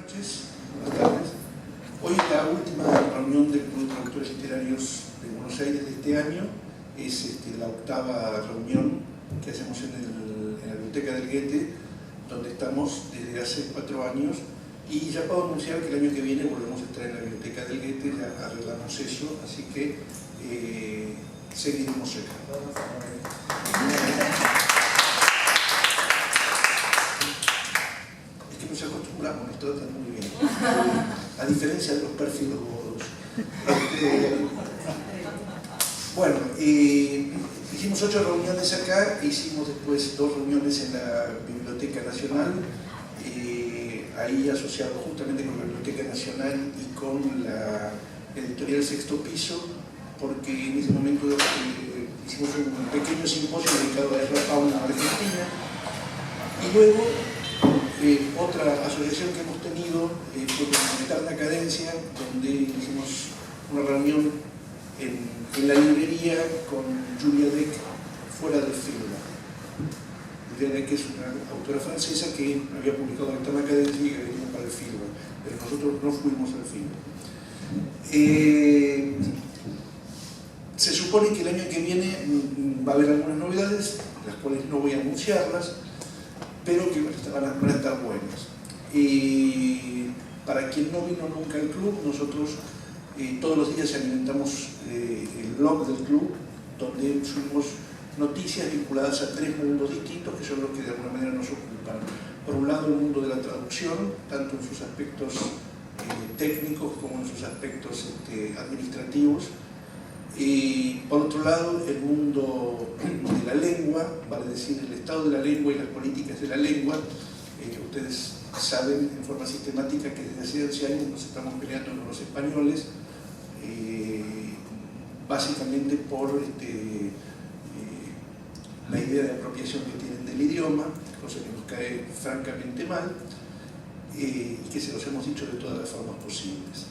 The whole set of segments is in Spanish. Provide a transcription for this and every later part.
noches, buenas tardes. Hoy la última reunión del Club de Traductores Literarios de Buenos Aires de este año. Es la octava reunión que hacemos en la Biblioteca del Goethe, donde estamos desde hace 4 años, y ya puedo anunciar que el año que viene volvemos a estar en la Biblioteca del Goethe, ya arreglamos eso, así que seguiremos acá. Es que nos acostumbramos, nos tratan muy bien, a diferencia de los perfiles gordos. Bueno, hicimos 8 reuniones acá, hicimos después 2 reuniones en la Biblioteca Nacional, ahí asociado justamente con la Biblioteca Nacional y con la editorial Sexto Piso, porque en ese momento hicimos un pequeño simposio dedicado a la fauna argentina, y luego otra asociación que hemos tenido fue con Eterna Cadencia, donde hicimos una reunión en la librería con Julia Deck fuera del film. Julia Deck es una autora francesa que había publicado Eterna Cadencia y que venía para el film, pero nosotros no fuimos al film. Se supone que el año que viene va a haber algunas novedades, las cuales no voy a anunciarlas, pero que van a estar buenas. Para quien no vino nunca al club, nosotros todos los días alimentamos el blog del club, donde subimos noticias vinculadas a 3 mundos distintos, que son los que de alguna manera nos ocupan. Por un lado, el mundo de la traducción, tanto en sus aspectos técnicos como en sus aspectos administrativos. Y por otro lado, el mundo de la lengua, vale decir, el estado de la lengua y las políticas de la lengua. Ustedes saben en forma sistemática que desde hace 11 años nos estamos peleando con los españoles, básicamente por la idea de apropiación que tienen del idioma, cosa que nos cae francamente mal, y que se los hemos dicho de todas las formas posibles.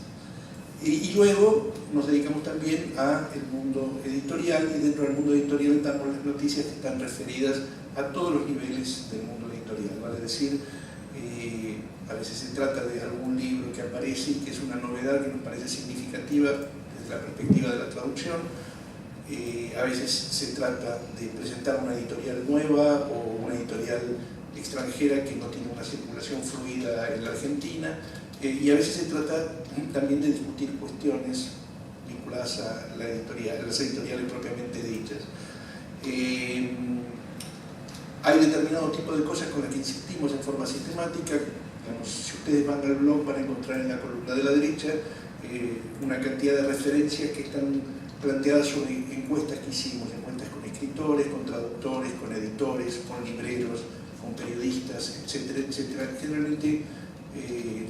Y luego nos dedicamos también al mundo editorial, y dentro del mundo editorial damos las noticias que están referidas a todos los niveles del mundo editorial. Vale decir, a veces se trata de algún libro que aparece y que es una novedad que nos parece significativa desde la perspectiva de la traducción. A veces se trata de presentar una editorial nueva o una editorial extranjera que no tiene una circulación fluida en la Argentina. Y a veces se trata también de discutir cuestiones vinculadas a las editoriales propiamente dichas. Hay determinado tipo de cosas con las que insistimos en forma sistemática. Digamos, si ustedes van al blog van a encontrar en la columna de la derecha una cantidad de referencias que están planteadas sobre encuestas que hicimos, encuestas con escritores, con traductores, con editores, con libreros, con periodistas, etcétera, etcétera, generalmente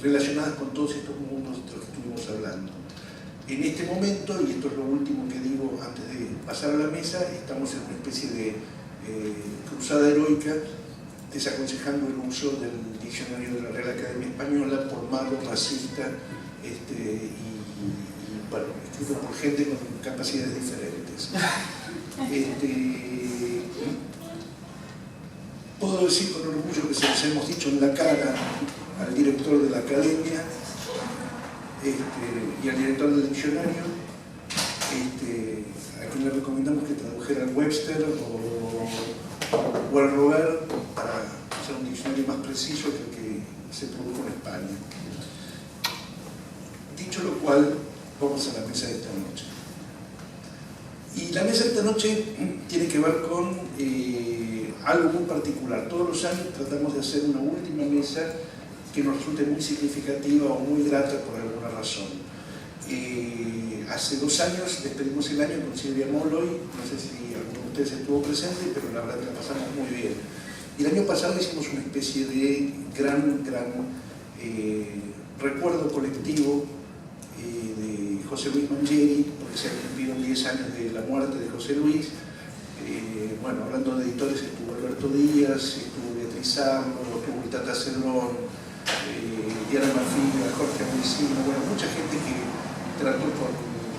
relacionadas con todos estos mundos de los que estuvimos hablando. En este momento, y esto es lo último que digo antes de pasar a la mesa, estamos en una especie de cruzada heroica, desaconsejando el uso del diccionario de la Real Academia Española por malo, racista, y bueno, escrito por gente con capacidades diferentes. Puedo decir con orgullo que se los hemos dicho en la cara al director de la academia y al director del diccionario, a quien le recomendamos que tradujera al Webster o al Robert para hacer un diccionario más preciso que el que se produjo en España. Dicho lo cual, vamos a la mesa de esta noche. Y la mesa de esta noche tiene que ver con algo muy particular. Todos los años tratamos de hacer una última mesa que nos resulte muy significativa o muy grata por alguna razón. Hace 2 años despedimos el año con Silvia Molloy, no sé si alguno de ustedes estuvo presente, pero la verdad que la pasamos muy bien. Y el año pasado hicimos una especie de gran recuerdo colectivo de José Luis Mangieri, porque se han cumplido 10 años de la muerte de José Luis. Bueno, hablando de editores, estuvo Alberto Díaz, estuvo Beatriz Sarlo, estuvo Tata Cedrón, Diana Marfil, Jorge Amoncino, bueno, mucha gente que trató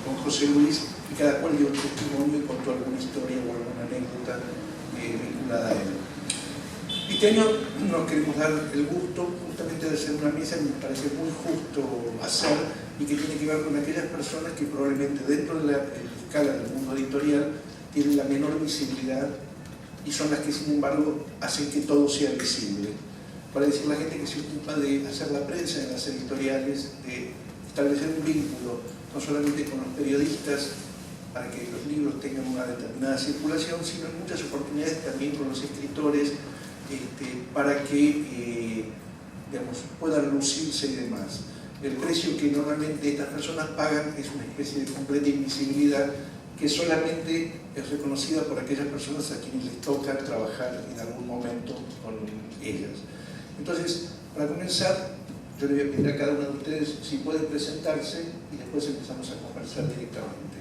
con José Luis, y cada cual dio un testimonio y contó alguna historia o alguna anécdota vinculada a él. Este año nos queremos dar el gusto justamente de hacer una mesa que me parece muy justo hacer y que tiene que ver con aquellas personas que probablemente dentro de la escala del mundo editorial tienen la menor visibilidad y son las que sin embargo hacen que todo sea visible. Para decir la gente que se ocupa de hacer la prensa en las editoriales, de establecer un vínculo no solamente con los periodistas para que los libros tengan una determinada circulación, sino en muchas oportunidades también con los escritores, para que digamos, puedan lucirse y demás. El precio que normalmente estas personas pagan es una especie de completa invisibilidad que solamente es reconocida por aquellas personas a quienes les toca trabajar en algún momento con ellas. Entonces, para comenzar, yo le voy a pedir a cada uno de ustedes si pueden presentarse y después empezamos a conversar directamente.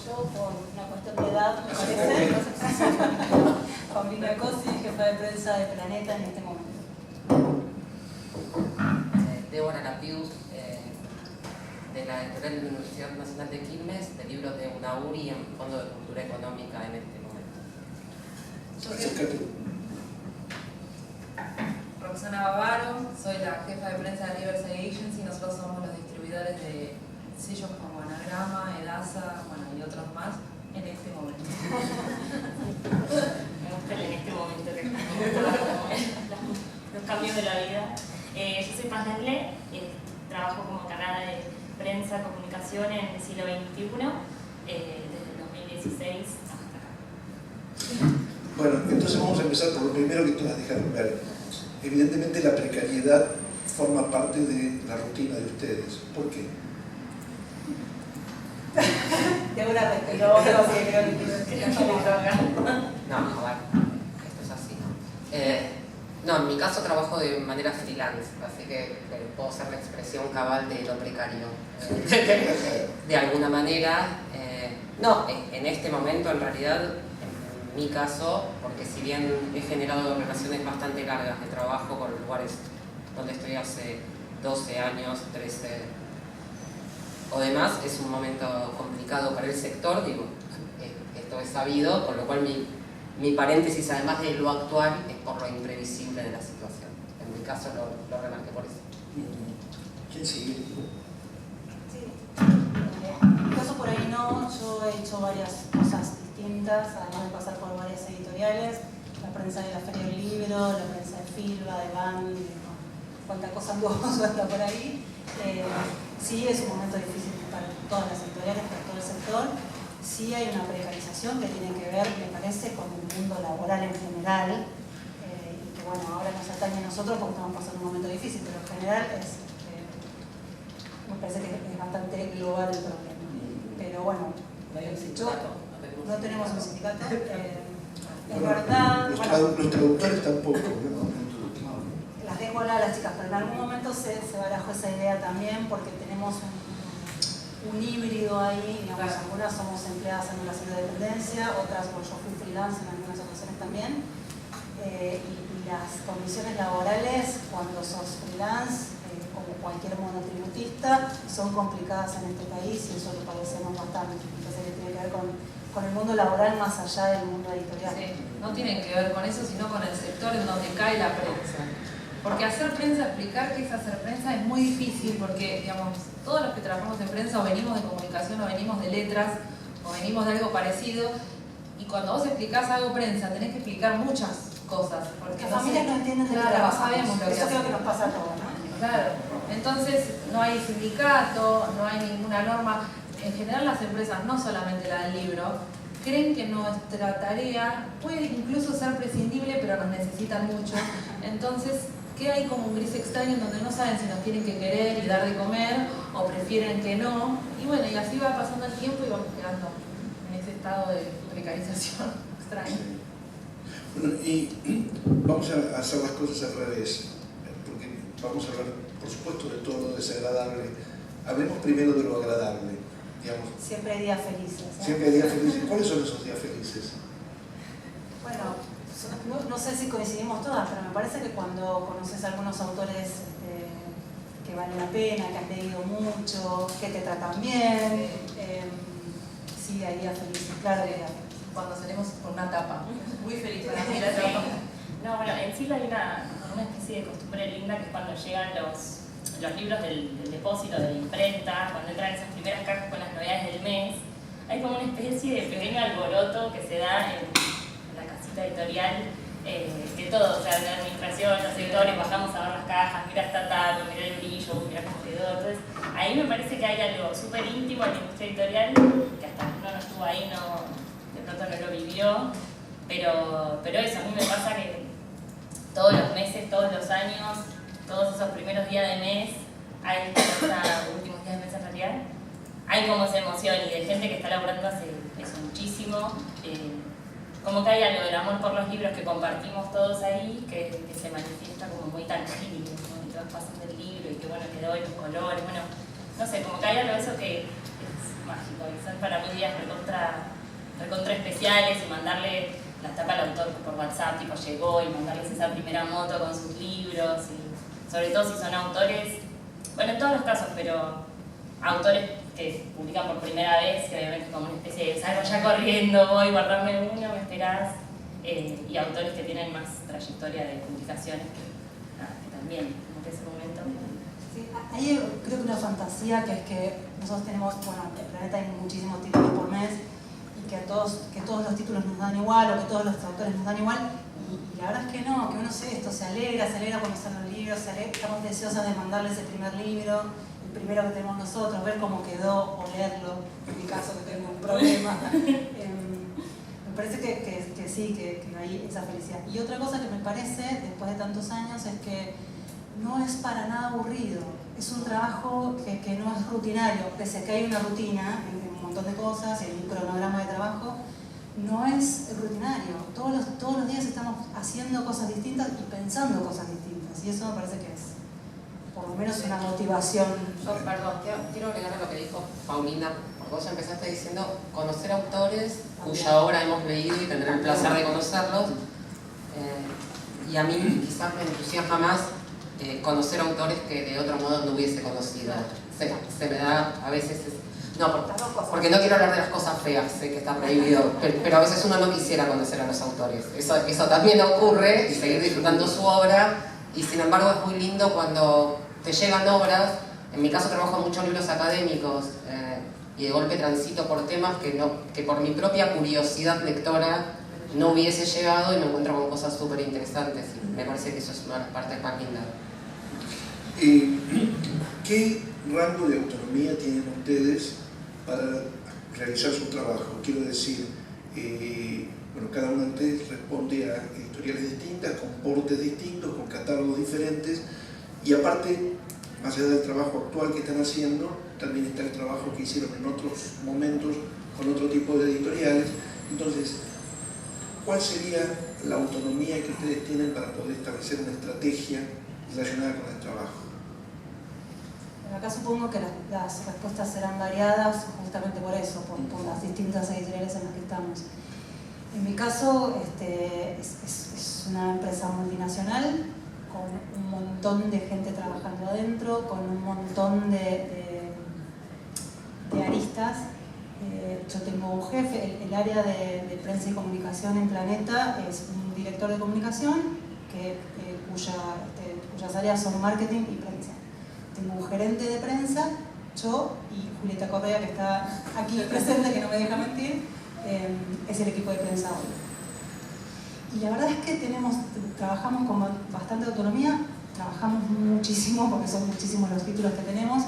Yo, por una cuestión de edad, me parece, Paulina Cosi, jefa de prensa de Planeta en este momento. Débora Lapius, de la editorial de la Universidad Nacional de Quilmes, de libros de UNAURI en Fondo de Cultura Económica en este momento. Roxana Bavaro, soy la jefa de prensa de Riverside Agency. Nosotros somos los distribuidores de sellos como Anagrama, Edasa, bueno, y otros más en este momento. Me gusta en este momento que los cambios de la vida. Yo soy Paz Langley, trabajo como carrera de prensa, comunicación en el siglo XXI, desde el 2016 hasta acá. Bueno, entonces vamos a empezar por lo primero que todas dejaron ver. Evidentemente la precariedad forma parte de la rutina de ustedes. ¿Por qué? Débora respiró, creo que No, a ver, esto es así. No, en mi caso trabajo de manera freelance, así que puedo ser la expresión cabal de lo precario. De alguna manera, no, en este momento en realidad, en mi caso, porque si bien he generado relaciones bastante largas de trabajo con lugares donde estoy hace 12 años, 13 o demás, es un momento complicado para el sector, digo, esto es sabido, con lo cual mi paréntesis, además de lo actual, es por lo imprevisible de la situación. En mi caso lo remarqué por eso. ¿Quién sigue? Sí. En mi caso por ahí no, yo he hecho varias cosas distintas, además de pasar por varias editoriales, la prensa de la Feria del Libro, la prensa de Filba, de BAN, cuánta cosa anduvo suelta por ahí. Sí, es un momento difícil para todas las editoriales, para todo el sector. Sí hay una precarización que tiene que ver, me parece, con el mundo laboral en general, y que bueno, ahora nos atañe a nosotros porque estamos pasando un momento difícil, pero en general me parece que es bastante global el problema. Pero bueno, no tenemos un sindicato, es verdad. Los traductores tampoco, ¿no? Las dejo hablar a las chicas, pero en algún momento se barajó esa idea también porque tenemos un híbrido ahí, digamos, algunas somos empleadas en una relación de dependencia, otras, bueno, yo fui freelance en algunas ocasiones también, y las condiciones laborales cuando sos freelance, como cualquier monotributista, son complicadas en este país y eso lo padecemos bastante. Entonces que tiene que ver con el mundo laboral más allá del mundo editorial. Sí, no tienen que ver con eso, sino con el sector en donde cae la prensa. Porque hacer prensa, explicar qué es hacer prensa es muy difícil porque, digamos, todos los que trabajamos en prensa o venimos de comunicación o venimos de letras o venimos de algo parecido, y cuando vos explicás algo prensa tenés que explicar muchas cosas. Porque las familias no entienden de claro, no sabemos lo que eso creo hacemos. que nos pasa a todos, ¿no? Claro, entonces no hay sindicato, no hay ninguna norma. En general las empresas, no solamente la del libro, creen que nuestra tarea puede incluso ser prescindible, pero nos necesitan mucho. Entonces queda ahí como un gris extraño en donde no saben si nos tienen que querer y dar de comer o prefieren que no. Y bueno, y así va pasando el tiempo y vamos quedando en ese estado de precarización extraño. Bueno, y vamos a hacer las cosas al revés, porque vamos a hablar, por supuesto, de todo lo desagradable. Hablemos primero de lo agradable, digamos. Siempre hay días felices. Siempre hay días felices. ¿Cuáles son esos días felices? Bueno, no sé si coincidimos todas, pero me parece que cuando conoces a algunos autores que valen la pena, que has leído mucho, que te tratan bien, sí, hay días felices, claro que hay. cuando salimos por una tapa. Muy feliz para mí la tapa. No, bueno, en Chile hay una especie de costumbre linda que es cuando llegan los libros del depósito, de la imprenta, cuando entran esas primeras cajas con las novedades del mes, hay como una especie de pequeño alboroto que se da en la casita editorial, de todo, o sea, de la administración, los editores, bajamos a ver las cajas, mira esta tapa, mira el brillo, mira cómo quedó. Entonces, ahí me parece que hay algo súper íntimo en la industria editorial, que hasta uno no estuvo ahí, de pronto no lo vivió, pero eso, a mí me pasa que todos los meses, todos los años, todos esos primeros días de mes, hay últimos días de mes en realidad, hay como esa emoción y de gente que está laburando hace eso muchísimo, como que hay algo del amor por los libros que compartimos todos ahí, que se manifiesta como muy tangible, ¿no? Y te vas pasando el libro y qué bueno quedó y los colores, bueno, no sé, como que hay algo de eso que es mágico, y son para mí días recontra especiales y mandarle la tapa al autor por WhatsApp, tipo llegó, y mandarles esa primera moto con sus libros, y sobre todo si son autores, bueno en todos los casos, pero autores que publican por primera vez, que obviamente es como una especie de salgo ya corriendo, voy a guardarme uno, me esperás, y autores que tienen más trayectoria de publicaciones que también, como que ese momento. Sí, hay creo que una fantasía que es que nosotros tenemos, bueno, en el planeta hay muchísimos títulos por mes, y que todos los títulos nos dan igual, o que todos los autores nos dan igual, y la verdad es que no, que uno se alegra cuando salen los libros, estamos deseosas de mandarles el primer libro, el primero que tenemos nosotros, ver cómo quedó o leerlo, en mi caso que tengo un problema. Me parece que sí, que hay esa felicidad. Y otra cosa que me parece, después de tantos años, es que no es para nada aburrido, es un trabajo que no es rutinario, pese a que hay una rutina en un montón de cosas, en un cronograma de trabajo, no es rutinario. Todos los días estamos haciendo cosas distintas y pensando cosas distintas, y eso me parece que es por lo menos una motivación. Yo, perdón, quiero agregar a lo que dijo Paulina, porque vos empezaste diciendo conocer autores cuya obra hemos leído y tener el placer de conocerlos, y a mí quizás me entusiasma más conocer autores que de otro modo no hubiese conocido. Se me da a veces... No, porque no quiero hablar de las cosas feas, sé que está prohibido, pero a veces uno no quisiera conocer a los autores. Eso también ocurre, y seguir disfrutando su obra, y sin embargo es muy lindo cuando te llegan obras. En mi caso trabajo en muchos libros académicos, y de golpe transito por temas que por mi propia curiosidad lectora no hubiese llegado, y me encuentro con cosas súper interesantes, y me parece que eso es una de las partes más lindas. ¿Qué rango de autonomía tienen ustedes para realizar su trabajo? Quiero decir, bueno, cada uno de ustedes responde a editoriales distintas, con portes distintos, con catálogos diferentes, y aparte, más allá del trabajo actual que están haciendo, también está el trabajo que hicieron en otros momentos con otro tipo de editoriales. Entonces, ¿cuál sería la autonomía que ustedes tienen para poder establecer una estrategia relacionada con el trabajo? Acá supongo que las respuestas serán variadas justamente por eso, por las distintas editoriales en las que estamos. En mi caso, es una empresa multinacional con un montón de gente trabajando adentro, con un montón de aristas. Yo tengo un jefe, el área de prensa y comunicación en Planeta es un director de comunicación cuyas áreas son marketing y prensa. Tengo un gerente de prensa, yo y Julieta Correa, que está aquí presente, que no me deja mentir, es el equipo de prensa hoy. Y la verdad es que trabajamos con bastante autonomía, trabajamos muchísimo porque son muchísimos los títulos que tenemos,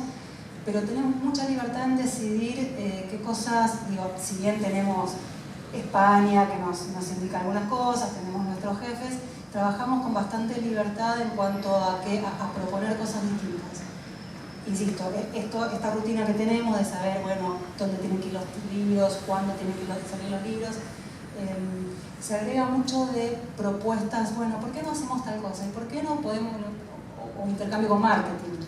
pero tenemos mucha libertad en decidir qué cosas, digo, si bien tenemos España que nos indica algunas cosas, tenemos nuestros jefes, trabajamos con bastante libertad en cuanto a proponer cosas distintas. Insisto, esta rutina que tenemos de saber, bueno, dónde tienen que ir los libros, cuándo tienen que salir los libros, se agrega mucho de propuestas, bueno, ¿por qué no hacemos tal cosa? ¿Y por qué no podemos, o intercambio con marketing?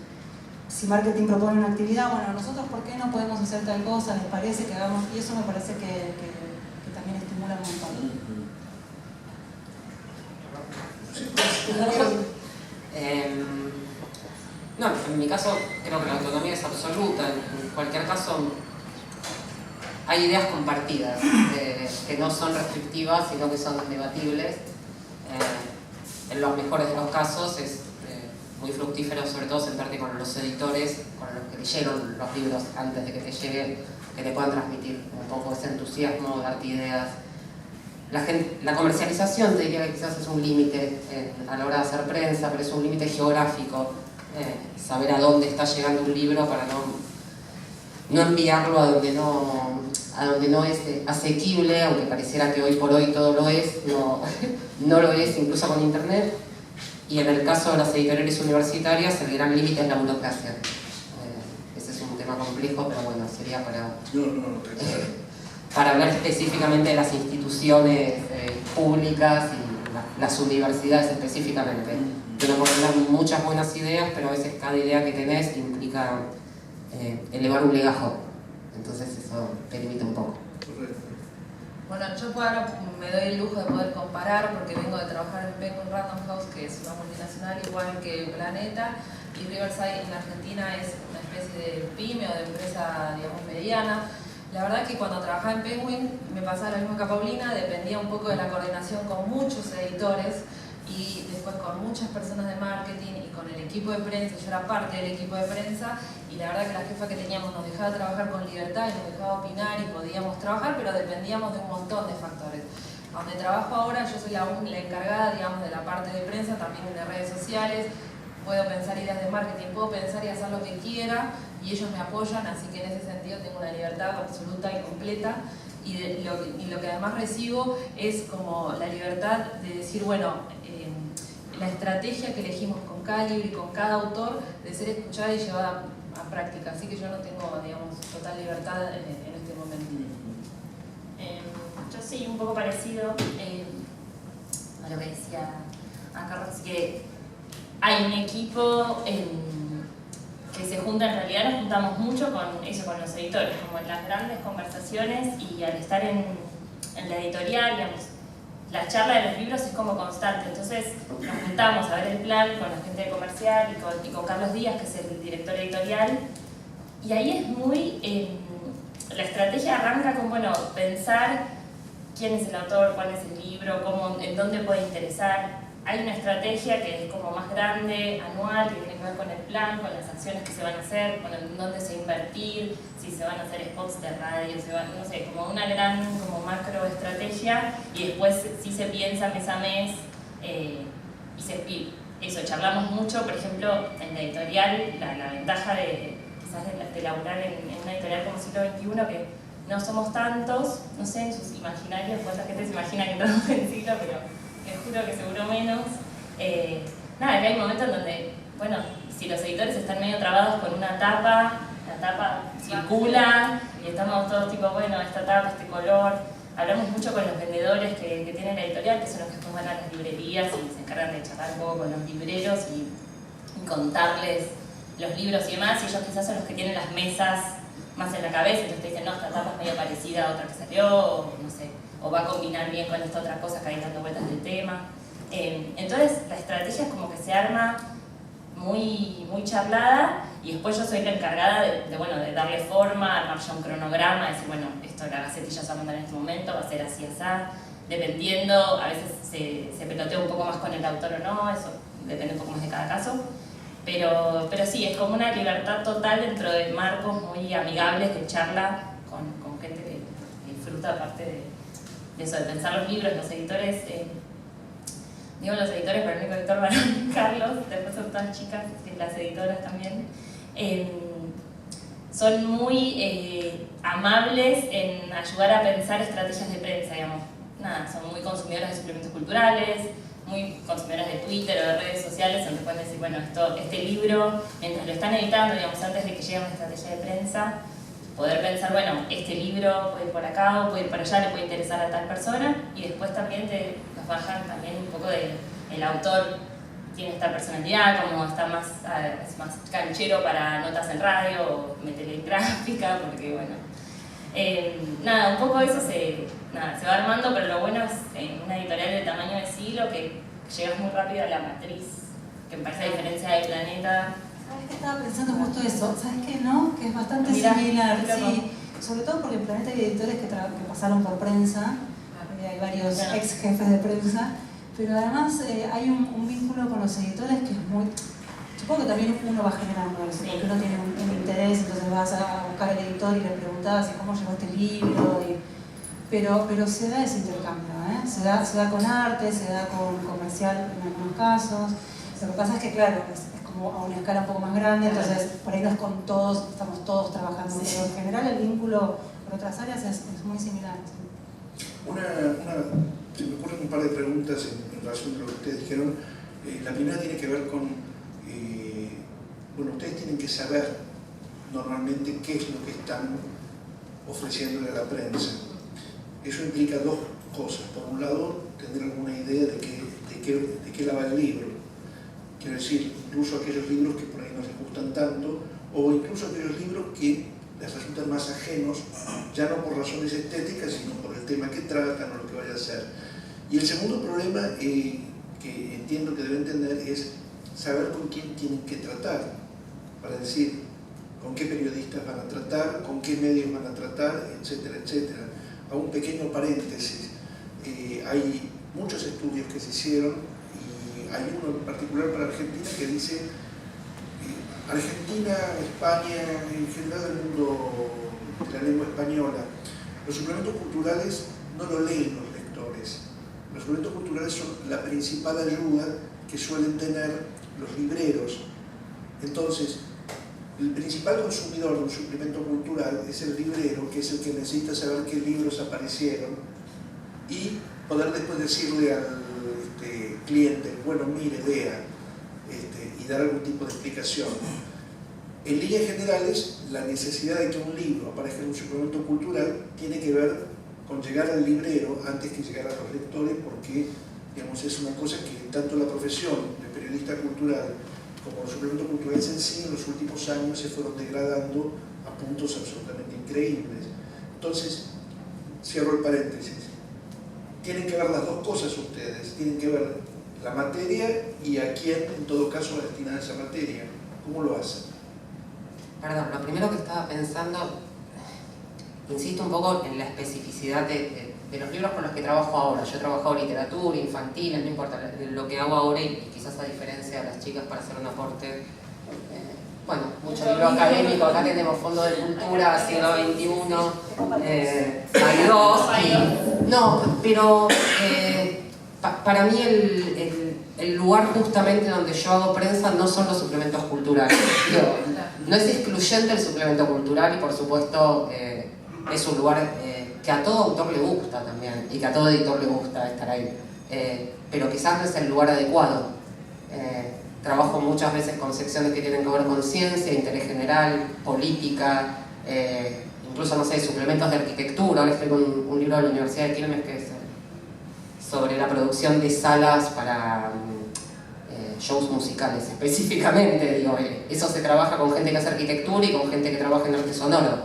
Si marketing propone una actividad, bueno, nosotros ¿por qué no podemos hacer tal cosa? ¿Les parece que hagamos? Y eso me parece que también estimula un montón. No, en mi caso creo que la autonomía es absoluta. En cualquier caso, hay ideas compartidas, que no son restrictivas, sino que son debatibles. En los mejores de los casos es muy fructífero, sobre todo sentarte con los editores, con los que leyeron los libros antes de que te lleguen, que te puedan transmitir un poco ese entusiasmo, darte ideas. La comercialización, te diría que quizás es un límite a la hora de hacer prensa, pero es un límite geográfico, saber a dónde está llegando un libro para no enviarlo a donde no es asequible, aunque pareciera que hoy por hoy todo lo es, no lo es, incluso con internet. Y en el caso de las editoriales universitarias, el gran límite es la burocracia. Ese es un tema complejo, pero bueno, sería para hablar específicamente de las instituciones públicas y las universidades específicamente. Tenemos que dar muchas buenas ideas, pero a veces cada idea que tenés implica elevar un legajo. Entonces eso te limita un poco. Bueno, yo ahora me doy el lujo de poder comparar porque vengo de trabajar en Penguin Random House, que es una multinacional igual que Planeta, y Riverside en Argentina es una especie de pyme o de empresa, digamos, mediana. La verdad es que cuando trabajaba en Penguin me pasaba lo mismo que a Paulina, dependía un poco de la coordinación con muchos editores y después con muchas personas de marketing y con el equipo de prensa. Yo era parte del equipo de prensa y la verdad que la jefa que teníamos nos dejaba trabajar con libertad y nos dejaba opinar y podíamos trabajar, pero dependíamos de un montón de factores. Donde trabajo ahora, yo soy la encargada, digamos, de la parte de prensa, también de redes sociales. Puedo pensar ideas de marketing, puedo pensar y hacer lo que quiera y ellos me apoyan, así que en ese sentido tengo una libertad absoluta y completa. Y lo que además recibo es como la libertad de decir, bueno, la estrategia que elegimos con cada libro y con cada autor de ser escuchada y llevada a práctica. Así que yo no tengo, digamos, total libertad en este momento. Yo sí, un poco parecido a lo que decía a Carlos, que hay un equipo que se junta, en realidad nos juntamos mucho con los editores, como en las grandes conversaciones, y al estar en la editorial, digamos, la charla de los libros es como constante. Entonces nos juntamos a ver el plan con la gente de comercial y con Carlos Díaz, que es el director editorial, y ahí es muy... la estrategia arranca con, bueno, pensar quién es el autor, cuál es el libro, en dónde puede interesar. Hay una estrategia que es como más grande, anual, que tiene que ver con el plan, con las acciones que se van a hacer, con en dónde se va a invertir, si se van a hacer spots de radio, no sé, como una gran como macro estrategia, y después sí se piensa mes a mes, y eso, charlamos mucho, por ejemplo, en la editorial, la ventaja de quizás de laburar en una editorial como Siglo XXI, que no somos tantos, no sé en sus imaginarios cuánta gente se imagina que trabaja en Siglo, pero les juro que seguro menos. Nada, que hay momentos donde, bueno, si los editores están medio trabados con una tapa, la tapa circula y estamos todos tipo, bueno, esta tapa, este color. Hablamos mucho con los vendedores que tienen la editorial, que son los que después van a las librerías y se encargan de charlar un poco con los libreros y contarles los libros y demás, y ellos quizás son los que tienen las mesas más en la cabeza, entonces te dicen, no, esta tapa es medio parecida a otra que salió, o no sé, o va a combinar bien con esta otra cosa que hay dando vueltas del tema. Entonces la estrategia es como que se arma muy, muy charlada, y después yo soy la encargada de darle forma, armar ya un cronograma, decir, bueno, esto la gacetilla se va a mandar en este momento, va a ser así, así, dependiendo, a veces se pelotea un poco más con el autor o no, eso depende un poco más de cada caso. Pero sí, es como una libertad total dentro de marcos muy amigables de charla con gente que disfruta, aparte de eso, de pensar los libros, los editores. Digo los editores, pero el único editor va a ser Carlos, después son todas chicas, las editoras también. Son muy amables en ayudar a pensar estrategias de prensa, digamos. Nada, son muy consumidoras de suplementos culturales, muy consumidoras de Twitter o de redes sociales, donde pueden decir, bueno, este libro, mientras lo están editando, digamos, antes de que llegue una estrategia de prensa, poder pensar, bueno, este libro puede ir por acá o puede ir por allá, le puede interesar a tal persona, y después también nos bajan también un poco el autor tiene esta personalidad, como está es más canchero para notas en radio o meterle gráfica, porque bueno, nada, un poco eso se va armando, pero lo bueno es en una editorial del tamaño de Siglo que llegas muy rápido a la matriz, que me parece a diferencia de Planeta. ¿Sabes qué estaba pensando justo eso? ¿Sabes qué no? Que es bastante Mirá, similar, loco. sí. sobre todo porque en Planeta hay editores que pasaron por prensa, hay varios ex jefes de prensa, pero además hay un vínculo con los editores que es muy... Supongo que también uno va generando eso, porque uno tiene un interés, entonces vas a buscar al editor y le preguntas cómo llegó este libro, pero se da ese intercambio, se da con arte, se da con comercial en algunos casos. Lo que pasa es que, claro, es como a una escala un poco más grande, entonces por ahí no es con todos, estamos todos trabajando, pero en general el vínculo con otras áreas es muy similar. ¿Sí? Se me ocurren un par de preguntas en relación a lo que ustedes dijeron. La primera tiene que ver con, bueno, ustedes tienen que saber normalmente qué es lo que están ofreciéndole a la prensa. Eso implica dos cosas. Por un lado, tener alguna idea de qué la va el libro. Quiero decir, incluso aquellos libros que por ahí no les gustan tanto, o incluso aquellos libros que les resultan más ajenos, ya no por razones estéticas, sino por el tema que tratan o lo que vaya a hacer. Y el segundo problema que entiendo que deben tener es saber con quién tienen que tratar, para decir con qué periodistas van a tratar, con qué medios van a tratar, etcétera, etcétera. A un pequeño paréntesis, hay muchos estudios que se hicieron y hay uno en particular para Argentina que dice Argentina, España, en general el mundo de la lengua española, los suplementos culturales no lo leen los lectores. Los suplementos culturales son la principal ayuda que suelen tener los libreros. Entonces, el principal consumidor de un suplemento cultural es el librero, que es el que necesita saber qué libros aparecieron y poder después decirle al cliente, bueno, mire, lea, y dar algún tipo de explicación. En líneas generales, la necesidad de que un libro aparezca en un suplemento cultural tiene que ver con llegar al librero antes que llegar a los lectores, porque digamos, es una cosa que tanto la profesión de periodista cultural como los suplementos culturales en sí en los últimos años se fueron degradando a puntos absolutamente increíbles. Entonces, cierro el paréntesis. Tienen que ver las dos cosas ustedes, tienen que ver la materia y a quién en todo caso va destinada esa materia. ¿Cómo lo hacen? Perdón, lo primero que estaba pensando, insisto un poco en la especificidad de los libros con los que trabajo ahora. Yo he trabajado literatura, infantil, no importa lo que hago ahora y quizás a diferencia de las chicas para hacer un aporte. Bueno, mucho libro académico, acá tenemos Fondo de Cultura, siglo XXI, hay dos. No, pero para mí el lugar justamente donde yo hago prensa no son los suplementos culturales. No es excluyente el suplemento cultural y por supuesto es un lugar que a todo autor le gusta también y que a todo editor le gusta estar ahí, pero quizás no es el lugar adecuado. Trabajo muchas veces con secciones que tienen que ver con ciencia, interés general, política, incluso, no sé, suplementos de arquitectura. Ahora estoy con un libro de la Universidad de Quilmes que es sobre la producción de salas para shows musicales específicamente. Digo, eso se trabaja con gente que hace arquitectura y con gente que trabaja en arte sonoro.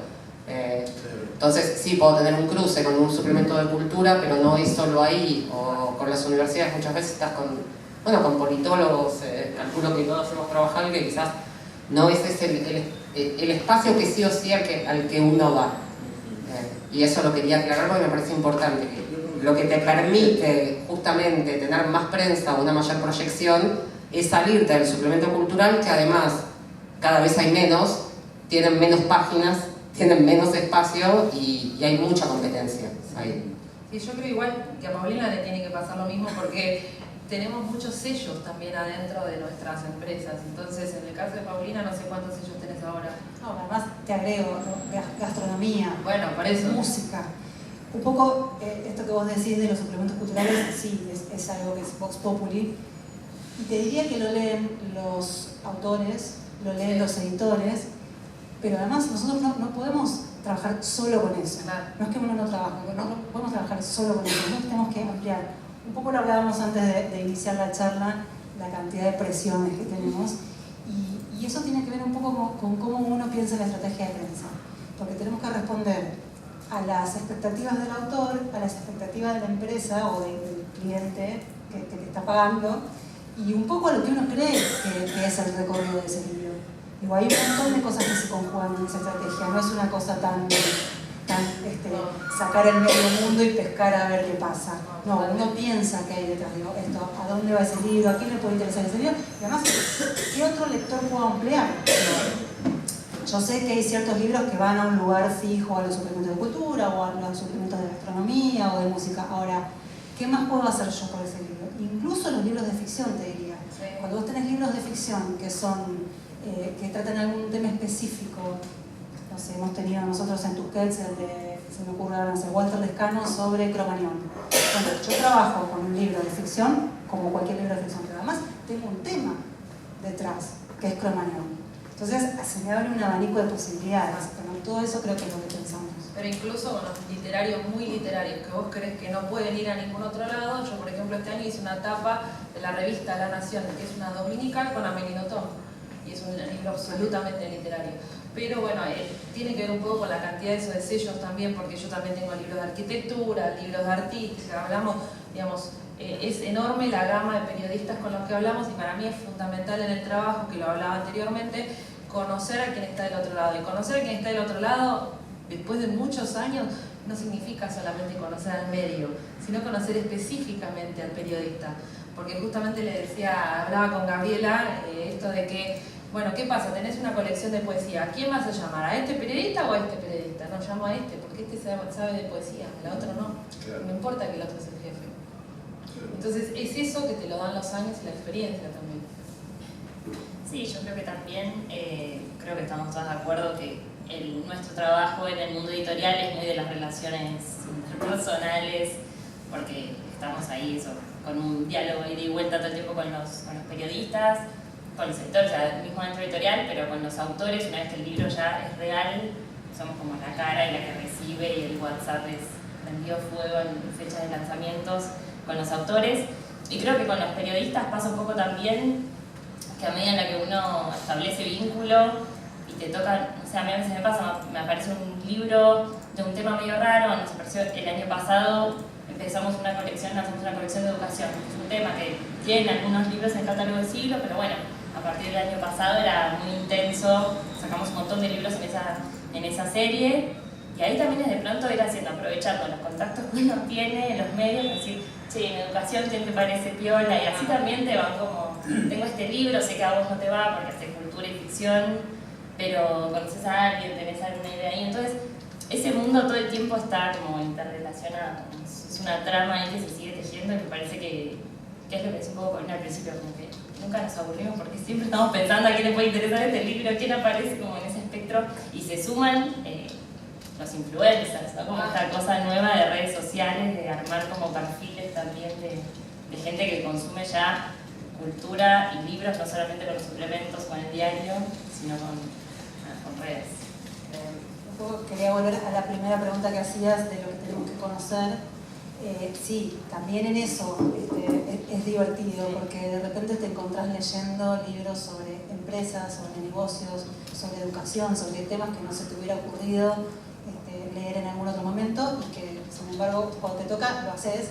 Entonces sí, puedo tener un cruce con un suplemento de cultura, pero no es solo ahí, o con las universidades muchas veces estás con politólogos, calculo que todos hemos trabajado y que quizás no ese es el espacio que sí o sí al que uno va. Y eso lo quería aclarar porque me parece importante. Lo que te permite justamente tener más prensa o una mayor proyección es salirte del suplemento cultural, que además cada vez hay menos, tienen menos páginas, tienen menos espacio y hay mucha competencia ahí. Sí, yo creo igual que a Paulina le tiene que pasar lo mismo porque tenemos muchos sellos también adentro de nuestras empresas. Entonces, en el caso de Paulina, no sé cuántos sellos tenés ahora. No, además te agrego, ¿no? Gastronomía, bueno, por eso. Música. Un poco esto que vos decís de los suplementos culturales, sí, es algo que es Vox Populi. Y te diría que lo leen los autores, lo leen los editores, pero además nosotros no podemos trabajar solo con eso. No es que uno no trabaje, no podemos trabajar solo con eso, nosotros tenemos que ampliar. Un poco lo hablábamos antes de iniciar la charla, la cantidad de presiones que tenemos, y eso tiene que ver un poco con cómo uno piensa la estrategia de prensa, porque tenemos que responder a las expectativas del autor, a las expectativas de la empresa o del cliente que te está pagando, y un poco a lo que uno cree que es el recorrido de ese libro. Digo, hay un montón de cosas que se conjugan en esa estrategia, no es una cosa tan sacar el medio mundo y pescar a ver qué pasa. No, uno piensa que hay detrás de esto, a dónde va ese libro, a quién le puede interesar ese libro, y además, ¿qué otro lector puedo emplear? Yo sé que hay ciertos libros que van a un lugar fijo, a los suplementos de cultura, o a los suplementos de gastronomía, o de música. Ahora, ¿qué más puedo hacer yo por ese libro? Incluso los libros de ficción, te diría. Sí. Cuando vos tenés libros de ficción que son que tratan algún tema específico, no sé, hemos tenido nosotros en Tusquets el de, se me ocurre ahora, no sé, Walter Lescano sobre Cromañón. Bueno, yo trabajo con un libro de ficción, como cualquier libro de ficción, pero además tengo un tema detrás, que es Cromañón. Entonces, se me abre un abanico de posibilidades, pero todo eso creo que es lo que pensamos. Pero incluso con los literarios muy literarios, que vos crees que no pueden ir a ningún otro lado. Yo, por ejemplo, este año hice una tapa de la revista La Nación, que es una dominical con Amélie Nothomb, y es un libro absolutamente literario. Pero bueno, tiene que ver un poco con la cantidad de sellos también, porque yo también tengo libros de arquitectura, libros de artística, hablamos, digamos, es enorme la gama de periodistas con los que hablamos, y para mí es fundamental en el trabajo, que lo hablaba anteriormente, conocer a quien está del otro lado. Y conocer a quien está del otro lado, después de muchos años, no significa solamente conocer al medio, sino conocer específicamente al periodista. Porque justamente le decía, hablaba con Gabriela, esto de que, bueno, ¿qué pasa? Tenés una colección de poesía, ¿a quién vas a llamar? ¿A este periodista o a este periodista? No, llamo a este, porque este sabe de poesía, el otro no. Claro. No importa que el otro sea el jefe. Claro. Entonces es eso que te lo dan los años y la experiencia también. Sí, yo creo que también, creo que estamos todos de acuerdo que nuestro trabajo en el mundo editorial es muy de las relaciones interpersonales, porque estamos ahí eso, con un diálogo ida y vuelta todo el tiempo con los periodistas, con los editores, o sea, el mismo dentro editorial, pero con los autores. Una vez que el libro ya es real, somos como la cara y la que recibe, y el WhatsApp es prendido fuego en fechas de lanzamientos con los autores. Y creo que con los periodistas pasa un poco también que a medida en la que uno establece vínculo y te toca, o sea, a mí a veces me pasa, me aparece un libro de un tema medio raro. Nos apareció el año pasado, hacemos una colección de educación, es un tema que tiene algunos libros en el catálogo del siglo, pero bueno, a partir del año pasado era muy intenso, sacamos un montón de libros en esa serie, y ahí también es de pronto ir aprovechando los contactos que uno tiene en los medios, decir, che, en educación te parece piola, y así también te van como, tengo este libro, sé que a vos no te va porque hace cultura y ficción, pero conoces a alguien, tenés alguna idea ahí. Entonces ese mundo todo el tiempo está como interrelacionado, es una trama ahí que se sigue tejiendo, y me parece que es lo que decía un poco al principio, como que nunca nos aburrimos porque siempre estamos pensando a quién le puede interesar este libro, quién aparece como en ese espectro, y se suman los influencers, ¿no? Como esta cosa nueva de redes sociales, de armar como perfiles también de gente que consume ya cultura y libros, no solamente con los suplementos, con el diario, sino con redes. Un poco quería volver a la primera pregunta que hacías de lo que tenemos que conocer. Sí, también en eso es divertido, porque de repente te encontrás leyendo libros sobre empresas, sobre negocios, sobre educación, sobre temas que no se te hubiera ocurrido leer en algún otro momento, y que sin embargo cuando te toca lo haces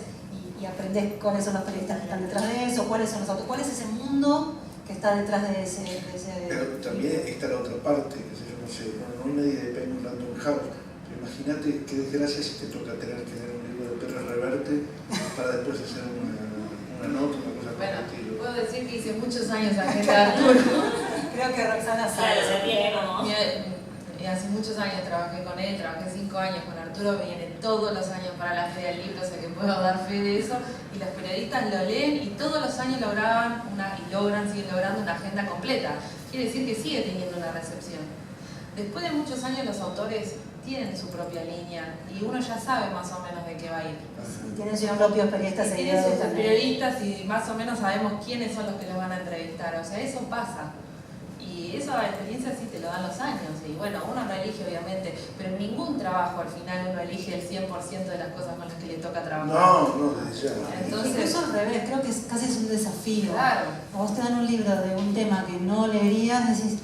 y aprendes cuáles son los periodistas que están detrás de eso, cuáles son los autores, cuál es ese mundo que está detrás de ese... Pero también está la otra parte, que yo no sé, no hay nadie de Penn Random House, pero imagínate qué desgracia si te toca tener que leer un libro de Pérez Reverte para después hacer una nota, una cosa por el Bueno, estilo. puedo decir que hice muchos años agente de Arturo. Creo que Roxana sabe. Claro, ya tiene como... Hace muchos años trabajé con él, trabajé 5 años con Arturo, viene todos los años para la Feria del Libro, o sea que puedo dar fe de eso, y los periodistas lo leen y todos los años siguen logrando una agenda completa. Quiere decir que sigue teniendo una recepción. Después de muchos años los autores tienen su propia línea y uno ya sabe más o menos de qué va a ir. Y tienen sus propios periodistas Y tienen seguidores sus también. periodistas y más o menos sabemos quiénes son los que los van a entrevistar, o sea, eso pasa. Y esa experiencia sí te lo dan los años, y bueno, uno no elige obviamente, pero en ningún trabajo al final uno elige el 100% de las cosas con las que le toca trabajar. No, desde ya. Entonces, Incluso al revés, creo que casi es un desafío. claro. A vos te dan un libro de un tema que no leerías, decís,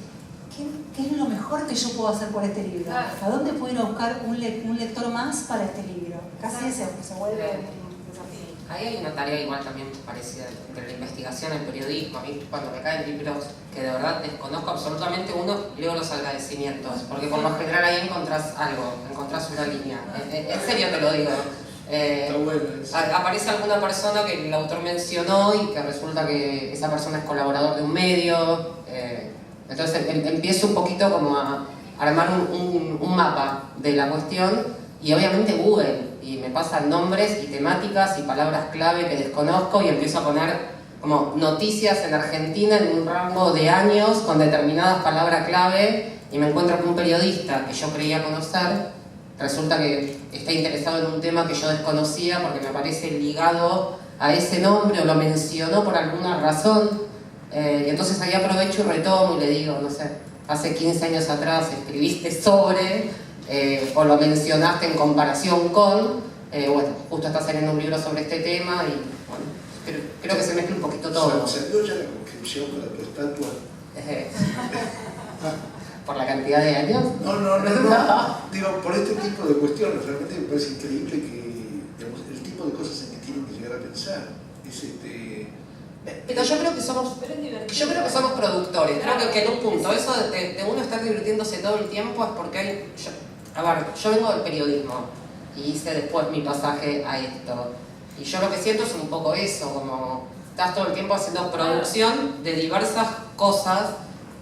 ¿qué es lo mejor que yo puedo hacer por este libro? Claro. ¿A dónde puedo ir a buscar un lector más para este libro? Casi se vuelve un desafío. Ahí hay una tarea igual también parecida entre la investigación y el periodismo. A mí cuando me caen libros que de verdad desconozco absolutamente uno, leo los agradecimientos, porque por lo general ahí encontrás algo, encontrás una línea. En serio te lo digo. Está bueno eso. Aparece alguna persona que el autor mencionó y que resulta que esa persona es colaborador de un medio. Entonces empiezo un poquito como a armar un mapa de la cuestión, y obviamente Google, y me pasan nombres y temáticas y palabras clave que desconozco y empiezo a poner como noticias en Argentina en un rango de años con determinadas palabras clave, y me encuentro con un periodista que yo creía conocer, resulta que está interesado en un tema que yo desconocía porque me parece ligado a ese nombre o lo mencionó por alguna razón, y entonces ahí aprovecho y retomo y le digo, no sé, hace 15 años atrás escribiste sobre, o lo mencionaste en comparación con, bueno, justo estás saliendo un libro sobre este tema y bueno, creo que se mezcla un poquito todo. ¿Salió ya la conscripción para tu estatua? ¿Por la cantidad de años? No. Digo, por este tipo de cuestiones, realmente me parece increíble que, digamos, el tipo de cosas en que tienen que llegar a pensar. Pero yo creo que somos productores. Creo que en un punto, eso de uno estar divirtiéndose todo el tiempo es porque hay... Yo vengo del periodismo y hice después mi pasaje a esto. Y yo lo que siento es un poco eso, como estás todo el tiempo haciendo producción de diversas cosas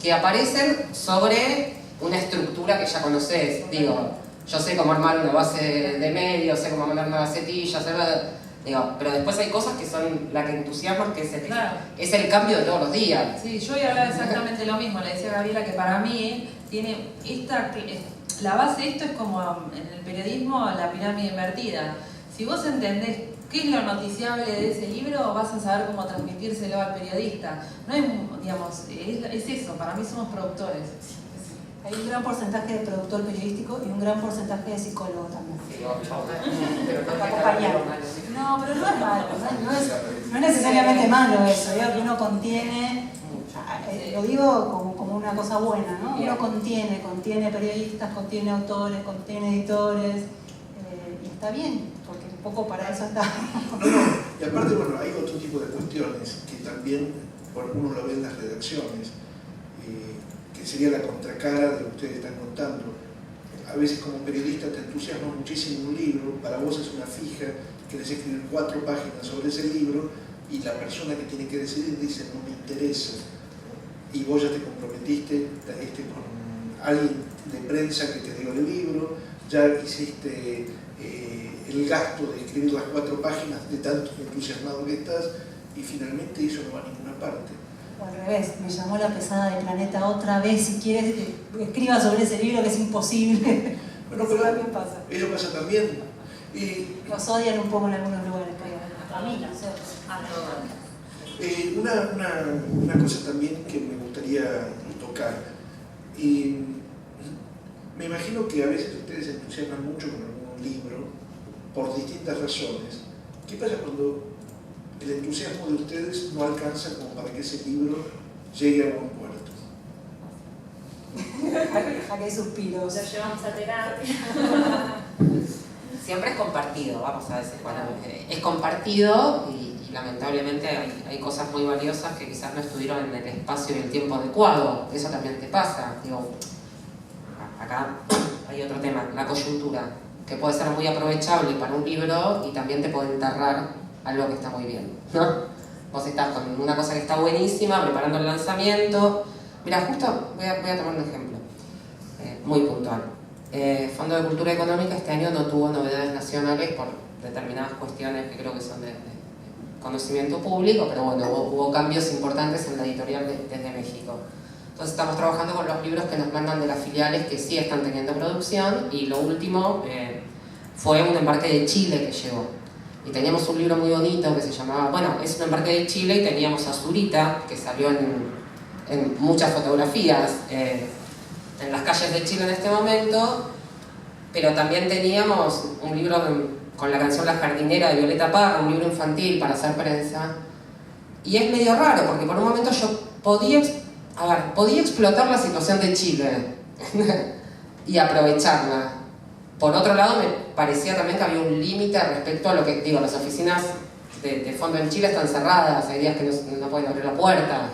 que aparecen sobre una estructura que ya conoces. Digo, yo sé cómo armar una base de medios, sé cómo armar una gacetilla, digo, pero después hay cosas que son la que entusiasman, que es el cambio de todos los días. Sí, yo iba a hablar exactamente lo mismo. Le decía a Gabriela que para mí tiene la base de esto es como en el periodismo la pirámide invertida. Si vos entendés qué es lo noticiable de ese libro, vas a saber cómo transmitírselo al periodista. No es, digamos, es eso, para mí somos productores. Hay un gran porcentaje de productor periodístico y un gran porcentaje de psicólogo también. No, pero no es malo, no es necesariamente malo eso. Digo que uno contiene, lo digo como una cosa buena, ¿no? Uno contiene periodistas, contiene autores, contiene editores, y está bien, porque un poco para eso está. Y aparte, bueno, hay otro tipo de cuestiones que también, bueno, uno lo ve en las redacciones, que sería la contracara de lo que ustedes están contando. A veces como periodista te entusiasma muchísimo un libro, para vos es una fija, querés escribir 4 páginas sobre ese libro y la persona que tiene que decidir dice no me interesa, y vos ya te comprometiste con alguien de prensa que te dio el libro, ya hiciste el gasto de escribir las 4 páginas de tanto entusiasmado que estás, y finalmente eso no va a ninguna parte. O al revés, me llamó la pesada de Planeta otra vez, si quieres que escriba sobre ese libro que es imposible. Bueno, eso pero también pasa. Eso pasa también. Y nos odian un poco en algunos lugares, creo. A mí, no sé. una cosa también que me gustaría tocar. Me imagino que a veces ustedes se entusiasman mucho con algún libro por distintas razones. ¿Qué pasa cuando el entusiasmo de ustedes no alcanza como para que ese libro llegue a buen puerto? ¿A qué suspiros? Lo llevamos a terapia. Siempre es compartido, vamos a decir, bueno, es compartido y lamentablemente hay cosas muy valiosas que quizás no estuvieron en el espacio y el tiempo adecuado. Eso también te pasa. Digo, acá hay otro tema, la coyuntura, que puede ser muy aprovechable para un libro y también te puede enterrar algo que está muy bien, ¿no? Vos estás con una cosa que está buenísima, preparando el lanzamiento. Mira, justo voy a tomar un ejemplo muy puntual. Fondo de Cultura Económica este año no tuvo novedades nacionales por determinadas cuestiones que creo que son de conocimiento público, pero bueno, hubo cambios importantes en la editorial desde México. Entonces estamos trabajando con los libros que nos mandan de las filiales que sí están teniendo producción, y lo último fue un embarque de Chile que llegó. Y teníamos un libro muy bonito que se llamaba, bueno, es un embarque de Chile, y teníamos a Zurita, que salió en muchas fotografías en las calles de Chile en este momento, pero también teníamos un libro con la canción La Jardinera de Violeta Parra, un libro infantil para hacer prensa. Y es medio raro, porque por un momento yo podía explotar la situación de Chile y aprovecharla. Por otro lado, me parecía también que había un límite respecto a lo que, digo, las oficinas de fondo en Chile están cerradas, hay días que no pueden abrir la puerta.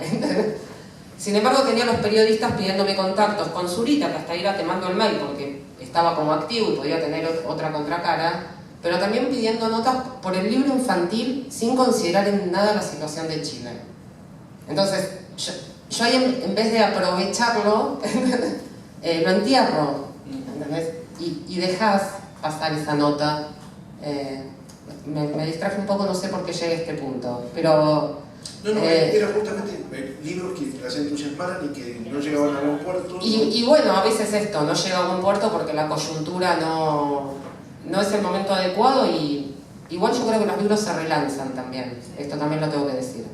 Sin embargo, tenía a los periodistas pidiéndome contactos con Zurita, que hasta iba quemando el mail porque estaba como activo y podía tener otra contracara, pero también pidiendo notas por el libro infantil sin considerar en nada la situación de Chile. Entonces, yo ahí en vez de aprovecharlo, lo entierro, ¿entendés? Y dejas pasar esa nota. Me distraje un poco, no sé por qué llegué a este punto, pero... era justamente libros que las entusiasmaran y que no llegaban a buen puerto. Y bueno, a veces esto, no llega a buen puerto porque la coyuntura no es el momento adecuado y igual yo creo que los libros se relanzan también, esto también lo tengo que decir.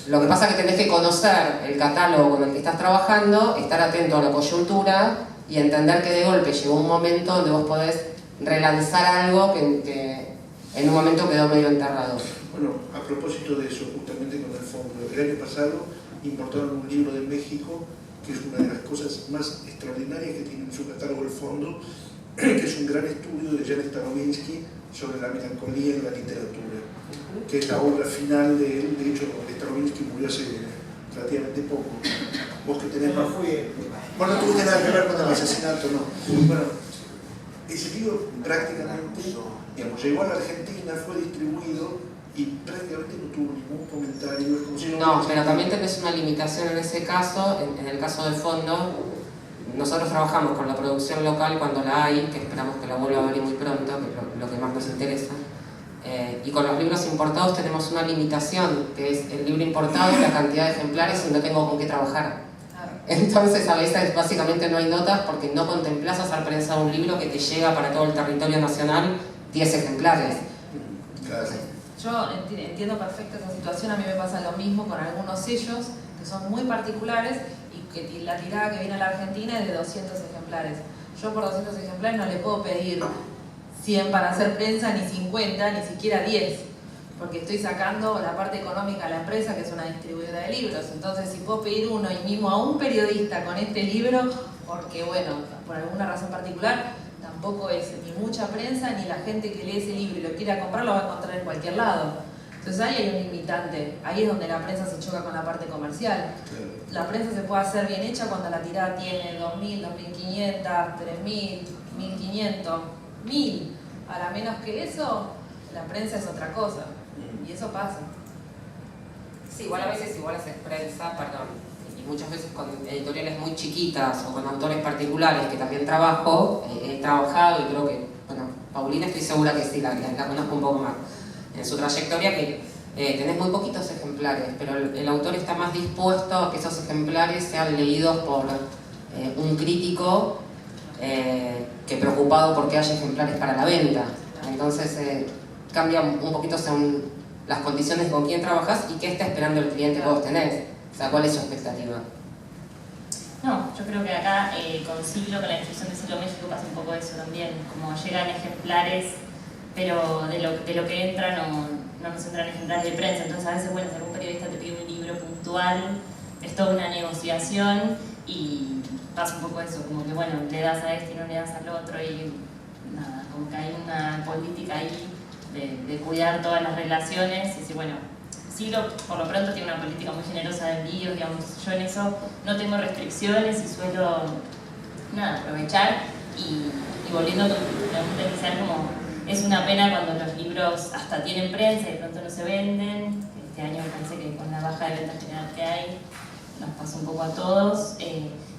Lo que pasa es que tenés que conocer el catálogo con el que estás trabajando, estar atento a la coyuntura y entender que de golpe llegó un momento donde vos podés relanzar algo que en un momento quedó medio enterrado. Bueno, a propósito de eso, justamente con el fondo, el año pasado importaron un libro de México, que es una de las cosas más extraordinarias que tiene en su catálogo el fondo, que es un gran estudio de Jan Starobinsky sobre la melancolía en la literatura, que es la obra final de él. De hecho, Starobinsky murió hace relativamente poco. Vos que tenés más... Bueno, no tuviste nada que ver con el asesinato, no. Bueno, ese libro prácticamente, digamos, llegó a la Argentina, fue distribuido y prácticamente no tuvo ningún comentario. No, pero también tenés una limitación en ese caso, en el caso del fondo. Nosotros trabajamos con la producción local cuando la hay, que esperamos que la vuelva a abrir muy pronto, que es lo que más nos interesa. Y con los libros importados tenemos una limitación, que es el libro importado, la cantidad de ejemplares y no tengo con qué trabajar. Entonces a veces básicamente no hay notas porque no contemplás hacer prensa de un libro que te llega para todo el territorio nacional 10 ejemplares. Claro. Yo entiendo perfecto esa situación, a mí me pasa lo mismo con algunos sellos que son muy particulares y que la tirada que viene a la Argentina es de 200 ejemplares. Yo por 200 ejemplares no le puedo pedir 100 para hacer prensa, ni 50, ni siquiera 10, porque estoy sacando la parte económica a la empresa, que es una distribuidora de libros. Entonces, si puedo pedir uno y mismo a un periodista con este libro, porque bueno, por alguna razón particular, tampoco es ni mucha prensa, ni la gente que lee ese libro y lo quiera comprar lo va a encontrar en cualquier lado. Entonces ahí hay un limitante, ahí es donde la prensa se choca con la parte comercial. La prensa se puede hacer bien hecha cuando la tirada tiene 2.000, 2.500, 3.000, 1.500, 1.000. A menos que eso, la prensa es otra cosa. Y eso pasa. Sí, igual a veces igual haces prensa, perdón, y muchas veces con editoriales muy chiquitas o con autores particulares que también trabajo, he trabajado y creo que, bueno, Paulina estoy segura que sí, la conozco un poco más. En su trayectoria que tenés muy poquitos ejemplares, pero el autor está más dispuesto a que esos ejemplares sean leídos por un crítico que preocupado porque haya ejemplares para la venta. Entonces cambia un poquito según las condiciones con quién trabajas y qué está esperando el cliente que vos tenés. O sea, ¿cuál es su expectativa? No, yo creo que acá con Siglo, con la distribución de Siglo México pasa un poco eso también, como llegan ejemplares, pero de lo que entra no nos entran ejemplares de prensa. Entonces a veces, bueno, si algún periodista te pide un libro puntual, es toda una negociación y pasa un poco eso, como que bueno, le das a este y no le das al otro y nada, como que hay una política ahí de cuidar todas las relaciones y decir, bueno, Siglo por lo pronto tiene una política muy generosa de envíos, digamos, yo en eso no tengo restricciones y suelo nada, aprovechar y volviendo a tu pregunta inicial, como es una pena cuando los libros hasta tienen prensa y de pronto no se venden. Este año me parece que con la baja de venta general que hay nos pasó un poco a todos.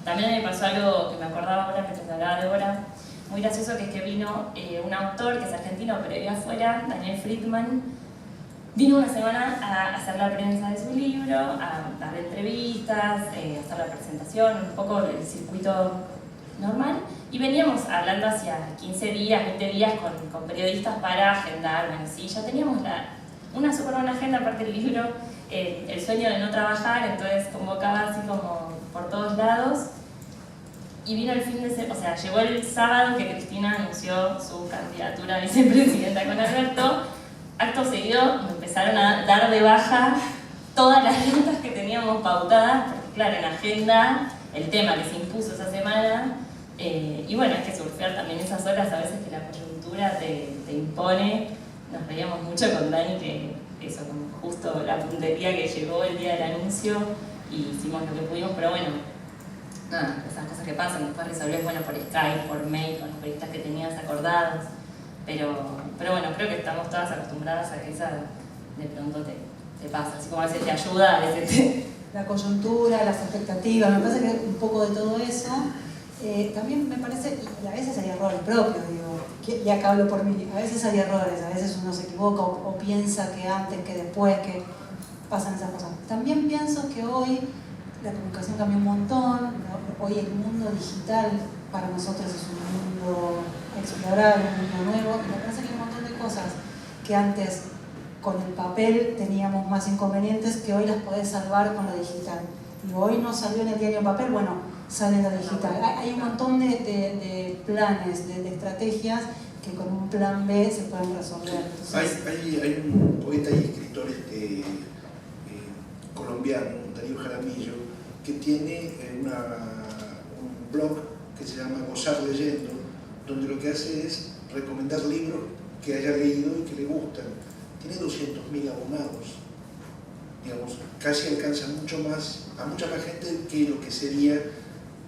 También me pasó algo que me acordaba ahora que te hablaba de Débora, muy gracioso, que es que vino un autor que es argentino pero vive afuera, Daniel Friedman, vino una semana a hacer la prensa de su libro, a dar entrevistas, a hacer la presentación, un poco el circuito normal, y veníamos hablando hacia 15 días, 20 días con periodistas para agendar. Bueno, sí, ya teníamos una súper buena agenda, aparte del libro, el sueño de no trabajar, entonces convocaba así como por todos lados. Y vino el fin de semana, o sea, llegó el sábado que Cristina anunció su candidatura a vicepresidenta con Alberto. Acto seguido me empezaron a dar de baja todas las notas que teníamos pautadas, porque claro, en agenda, el tema que se impuso esa semana, y bueno, es que surfear también esas horas a veces que la coyuntura te impone, nos reíamos mucho con Dani que eso, como justo la puntería que llegó el día del anuncio y hicimos lo que pudimos, pero bueno, nada, esas cosas que pasan, después resolvés, bueno, por Skype, por mail, con los periodistas que tenías acordados, pero bueno, creo que estamos todas acostumbradas a que esa de pronto te pasa, así como a veces te ayuda, a veces La coyuntura, las expectativas, me parece que un poco de todo eso. También me parece, y a veces hay errores propios, digo, y acá hablo por mí, a veces hay errores, a veces uno se equivoca o piensa que antes, que después, que pasan esas cosas. También pienso que hoy la comunicación cambió un montón, ¿no? Hoy el mundo digital para nosotros es un mundo explorable, un mundo nuevo, y me parece que hay un montón de cosas que antes con el papel teníamos más inconvenientes que hoy las podés salvar con lo digital. Y hoy no salió en el diario en papel, bueno, sale en lo digital. Hay un montón de planes, de estrategias que con un plan B se pueden resolver. Entonces, Hay un poeta y escritor colombiano, Darío Jaramillo, que tiene un blog que se llama Gozar Leyendo, donde lo que hace es recomendar libros que haya leído y que le gustan. Tiene 200.000 abonados, digamos, casi alcanza mucho más, a mucha más gente que lo que sería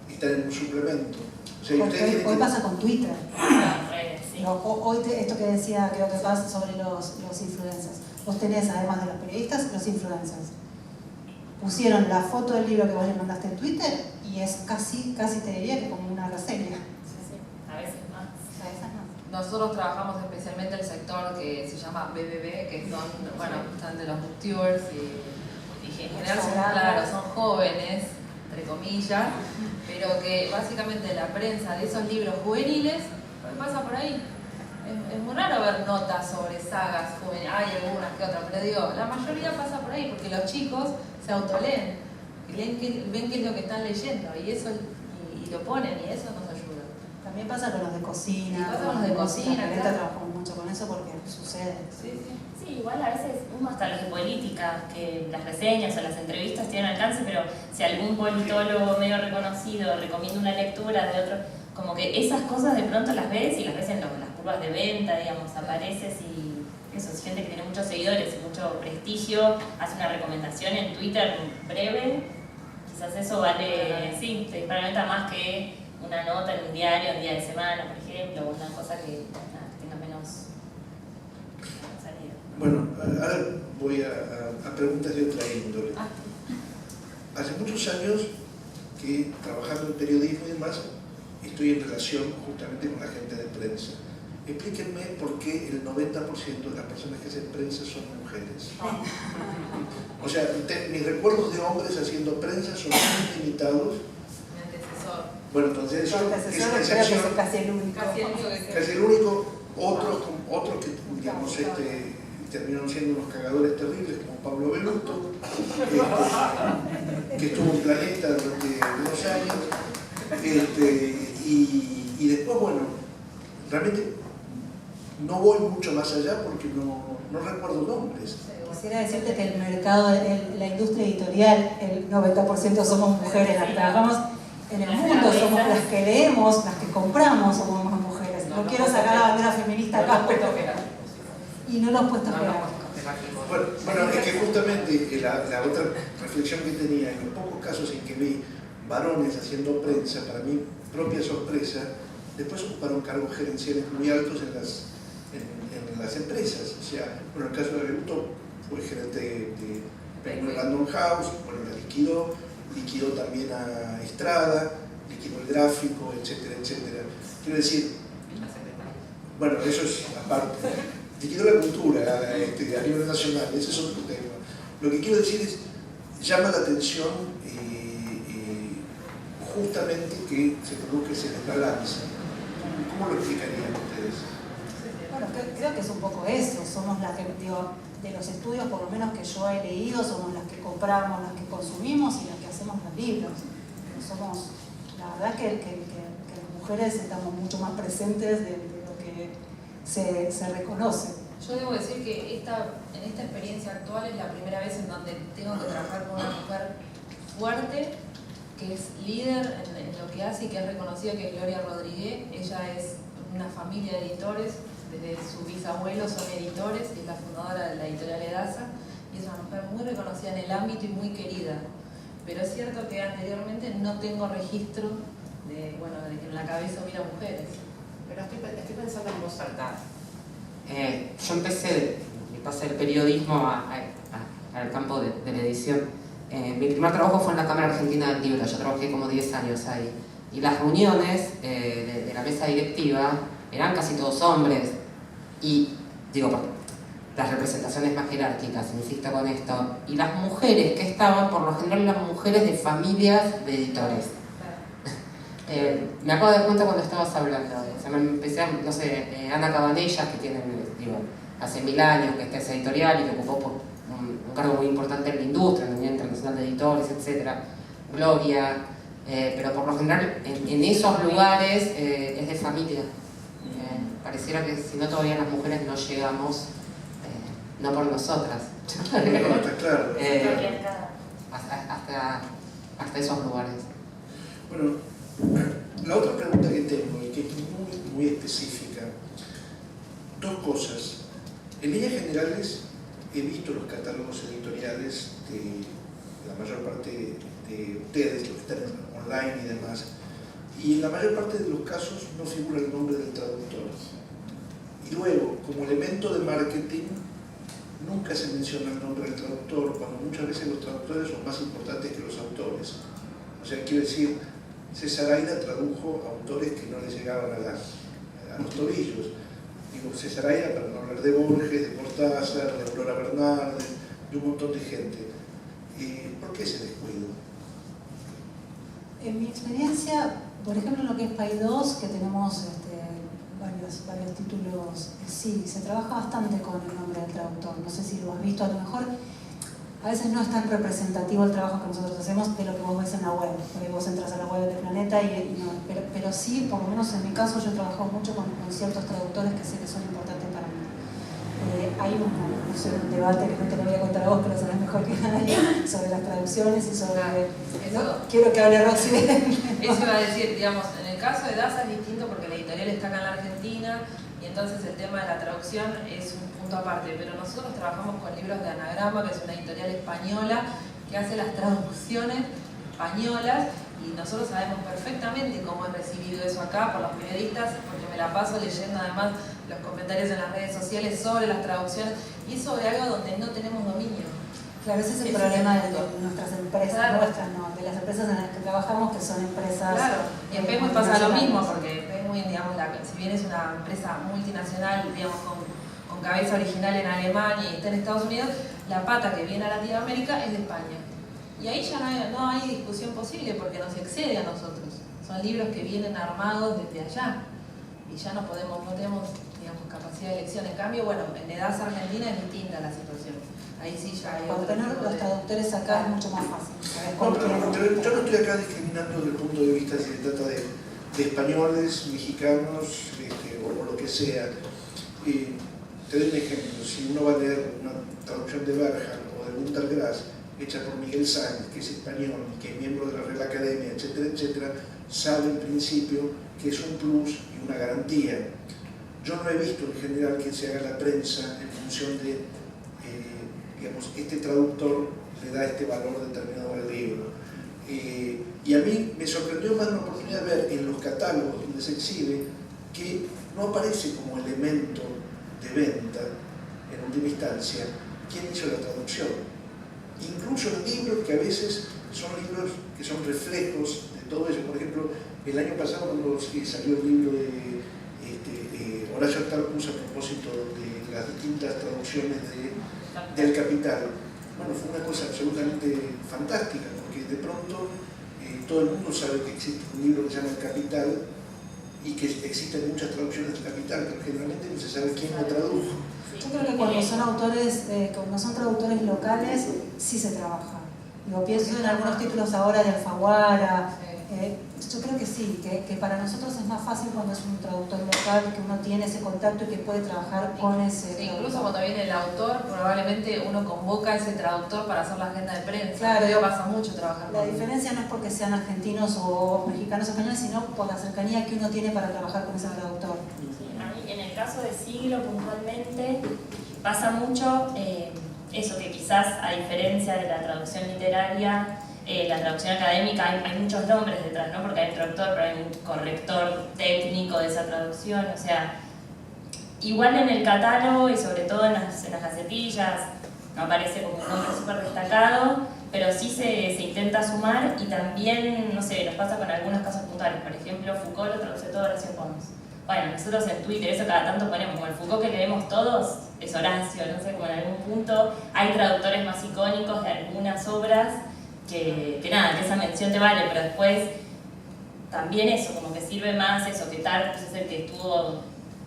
estar en un suplemento. O sea, hoy pasa con Twitter. sí. Hoy esto que decía, creo que pasa sobre los influencers. Vos tenés, además de los periodistas, los influencers. Pusieron la foto del libro que vos le mandaste en Twitter y es casi te diría que como una reseña. Sí, a veces más. A veces no. Nosotros trabajamos especialmente el sector que se llama BBB, que son, bueno, están de los booktubers y en general son jóvenes, entre comillas, pero que básicamente la prensa de esos libros juveniles pasa por ahí. Es muy raro ver notas sobre sagas juveniles, hay algunas que otras, pero digo, la mayoría pasa por ahí porque los chicos se autoleen, ven qué es lo que están leyendo y eso y lo ponen y eso nos ayuda. También pasa con los de cocina. Y pasa con los de cocina, Ahorita claro. trabajamos mucho con eso porque sucede. Sí, igual a veces uno hasta los de política, que las reseñas o las entrevistas tienen alcance, pero si algún politólogo medio reconocido recomienda una lectura de otro, como que esas cosas de pronto las ves y las ves en las curvas de venta, digamos, apareces y eso, es gente que tiene muchos seguidores y mucho prestigio, hace una recomendación en Twitter breve, quizás eso vale, sí, te dispara venta más que una nota en un diario, un día de semana, por ejemplo, o una cosa que tenga menos salida. Bueno, ahora voy a preguntas de otra índole. Hace muchos años que trabajando en periodismo y demás, estoy en relación justamente con la gente de prensa. Explíquenme por qué el 90% de las personas que hacen prensa son mujeres. O sea, mis recuerdos de hombres haciendo prensa son muy limitados. Mi antecesor. Bueno, entonces eso es una creo que excepción. es casi el único. Casi el único, otros que, digamos, terminaron siendo unos cagadores terribles, como Pablo Beluto, que estuvo en Planeta durante unos años, y después, bueno, realmente no voy mucho más allá porque no recuerdo nombres. Quisiera decirte que el mercado, la industria editorial, el 90% somos mujeres, las que trabajamos en el mundo, somos las que leemos, las que compramos, somos más mujeres. No quiero sacar la bandera feminista acá, y no lo he puesto a pegar. Bueno, es que justamente la otra reflexión que tenía, en los pocos casos en que vi varones haciendo prensa, para mi propia sorpresa, después ocuparon cargos gerenciales muy altos en las empresas. O sea, bueno, el caso de Beluto fue gerente de Penguin Random House, bueno, la liquidó también a Estrada, liquidó el gráfico, etcétera, etcétera. Quiero decir, bueno, eso es aparte. Liquidó la cultura a nivel nacional, ese es otro tema. Lo que quiero decir es, llama la atención justamente que se produzca ese desbalance. ¿Cómo lo explicarían ustedes? Bueno, creo que es un poco eso, somos las que, digo, de los estudios por lo menos que yo he leído, somos las que compramos, las que consumimos y las que hacemos los libros. Somos, la verdad que las mujeres estamos mucho más presentes de lo que se reconoce. Yo debo decir que en esta experiencia actual es la primera vez en donde tengo que trabajar con una mujer fuerte, que es líder en lo que hace y que es reconocida, que es Gloria Rodríguez. Ella es una familia de editores, desde su bisabuelo son editores, es la fundadora de la editorial Edasa, y es una mujer muy reconocida en el ámbito y muy querida. Pero es cierto que anteriormente no tengo registro de, bueno, de que en la cabeza hubiera mujeres. Pero estoy pensando en voz alta. Yo empecé mi pase del periodismo al campo de la edición. Mi primer trabajo fue en la Cámara Argentina del Libro, yo trabajé como 10 años ahí. Y las reuniones de la mesa directiva eran casi todos hombres. Y, digo, las representaciones más jerárquicas, insisto con esto. Y las mujeres que estaban, por lo general, eran mujeres de familias de editores. Me acabo de dar cuenta cuando estabas hablando. O sea, me empecé a, no sé, Ana Cabanellas, que tiene, digo, hace 1000 años que está esa editorial y que ocupó por un cargo muy importante en la industria, en la Unión Internacional de Editores, etc. Gloria, pero por lo general en esos lugares es de familia. Pareciera que si no todavía las mujeres no llegamos, no por nosotras, No, está claro. hasta esos lugares. Bueno, la otra pregunta que tengo, y que es muy específica, dos cosas. En líneas generales, he visto los catálogos editoriales de la mayor parte de ustedes, los que están online y demás, y en la mayor parte de los casos no figura el nombre del traductor. Y luego, como elemento de marketing, nunca se menciona el nombre del traductor, cuando muchas veces los traductores son más importantes que los autores. O sea, quiero decir, César Aira tradujo autores que no le llegaban a los tobillos. Digo, César Aira, para no hablar de Borges, de Cortázar, de Aurora Bernal, de un montón de gente. ¿Por qué ese descuido? En mi experiencia, por ejemplo, en lo que es Paidós, que tenemos varios títulos, sí, se trabaja bastante con el nombre del traductor. No sé si lo has visto, a lo mejor a veces no es tan representativo el trabajo que nosotros hacemos de lo que vos ves en la web, porque vos entras a la web del Planeta y no, pero sí, por lo menos en mi caso, yo he trabajado mucho con ciertos traductores que sé que son importantes para mí. Hay un debate que no te lo voy a contar a vos, pero sabes mejor que nadie, sobre las traducciones y sobre... Quiero que hable Roxy. Eso iba a decir, digamos, en el caso de Daza es distinto porque la editorial está acá en la Argentina y entonces el tema de la traducción es un punto aparte, pero nosotros trabajamos con libros de Anagrama, que es una editorial española que hace las traducciones españolas, y nosotros sabemos perfectamente cómo es recibido eso acá por los periodistas, porque me la paso leyendo además los comentarios en las redes sociales sobre las traducciones y sobre algo donde no tenemos dominio. Claro, ese es el problema de nuestras empresas, claro. De las empresas en las que trabajamos, que son empresas... Claro, y en Penguin pasa lo mismo, porque Penguin, digamos, si bien es una empresa multinacional, digamos, con cabeza original en Alemania y está en Estados Unidos, la pata que viene a Latinoamérica es de España. Y ahí ya no hay discusión posible, porque nos excede a nosotros. Son libros que vienen armados desde allá, y ya no tenemos, digamos, capacidad de elección. En cambio, bueno, en Edasa Argentina es distinta la situación. Ahí sí ya hay otro tener los traductores acá es mucho más fácil. No, pero yo no estoy acá discriminando desde el punto de vista si se trata de españoles, mexicanos, o lo que sea. Te doy un ejemplo. Si uno va a leer una traducción de Berghan o de Günter Grass, hecha por Miguel Sáenz, que es español, que es miembro de la Real Academia, etcétera, etcétera, sabe en principio que es un plus y una garantía. Yo no he visto en general que se haga la prensa en función de, digamos, este traductor le da este valor determinado al libro. Y a mí me sorprendió más la oportunidad de ver en los catálogos donde se exhibe que no aparece como elemento de venta, en última instancia, quién hizo la traducción. Incluso libros que a veces son libros que son reflejos de todo eso. Por ejemplo, el año pasado cuando salió el libro de Horacio Artaud a propósito de las distintas traducciones del Capital, bueno, fue una cosa absolutamente fantástica, porque de pronto todo el mundo sabe que existe un libro que se llama El Capital y que existen muchas traducciones del Capital, pero generalmente no se sabe quién lo tradujo. Yo creo que cuando son autores, cuando son traductores locales, sí se trabaja. Digo, pienso en algunos títulos ahora de Alfaguara. Yo creo que sí, que para nosotros es más fácil cuando es un traductor local, que uno tiene ese contacto y que puede trabajar con ese traductor. Incluso cuando viene el autor, probablemente uno convoca a ese traductor para hacer la agenda de prensa. Claro, pasa mucho trabajar. La diferencia no es porque sean argentinos o mexicanos o españoles, sino por la cercanía que uno tiene para trabajar con ese traductor. Sí, a mí, en el caso de Siglo puntualmente, pasa mucho eso, que quizás a diferencia de la traducción literaria, la traducción académica hay muchos nombres detrás, ¿no? Porque hay un traductor, pero hay un corrector técnico de esa traducción, o sea, igual en el catálogo y sobre todo en las gacetillas no aparece como un nombre súper destacado, pero sí se intenta sumar, y también, no sé, nos pasa con algunos casos puntuales. Por ejemplo, Foucault lo traduce todo Horacio Pons. Bueno, nosotros en Twitter eso cada tanto ponemos, como el Foucault que leemos todos es Horacio, no sé, como en algún punto hay traductores más icónicos de algunas obras que nada, que esa mención te vale, pero después también eso, como que sirve más eso, que tal pues es el que estuvo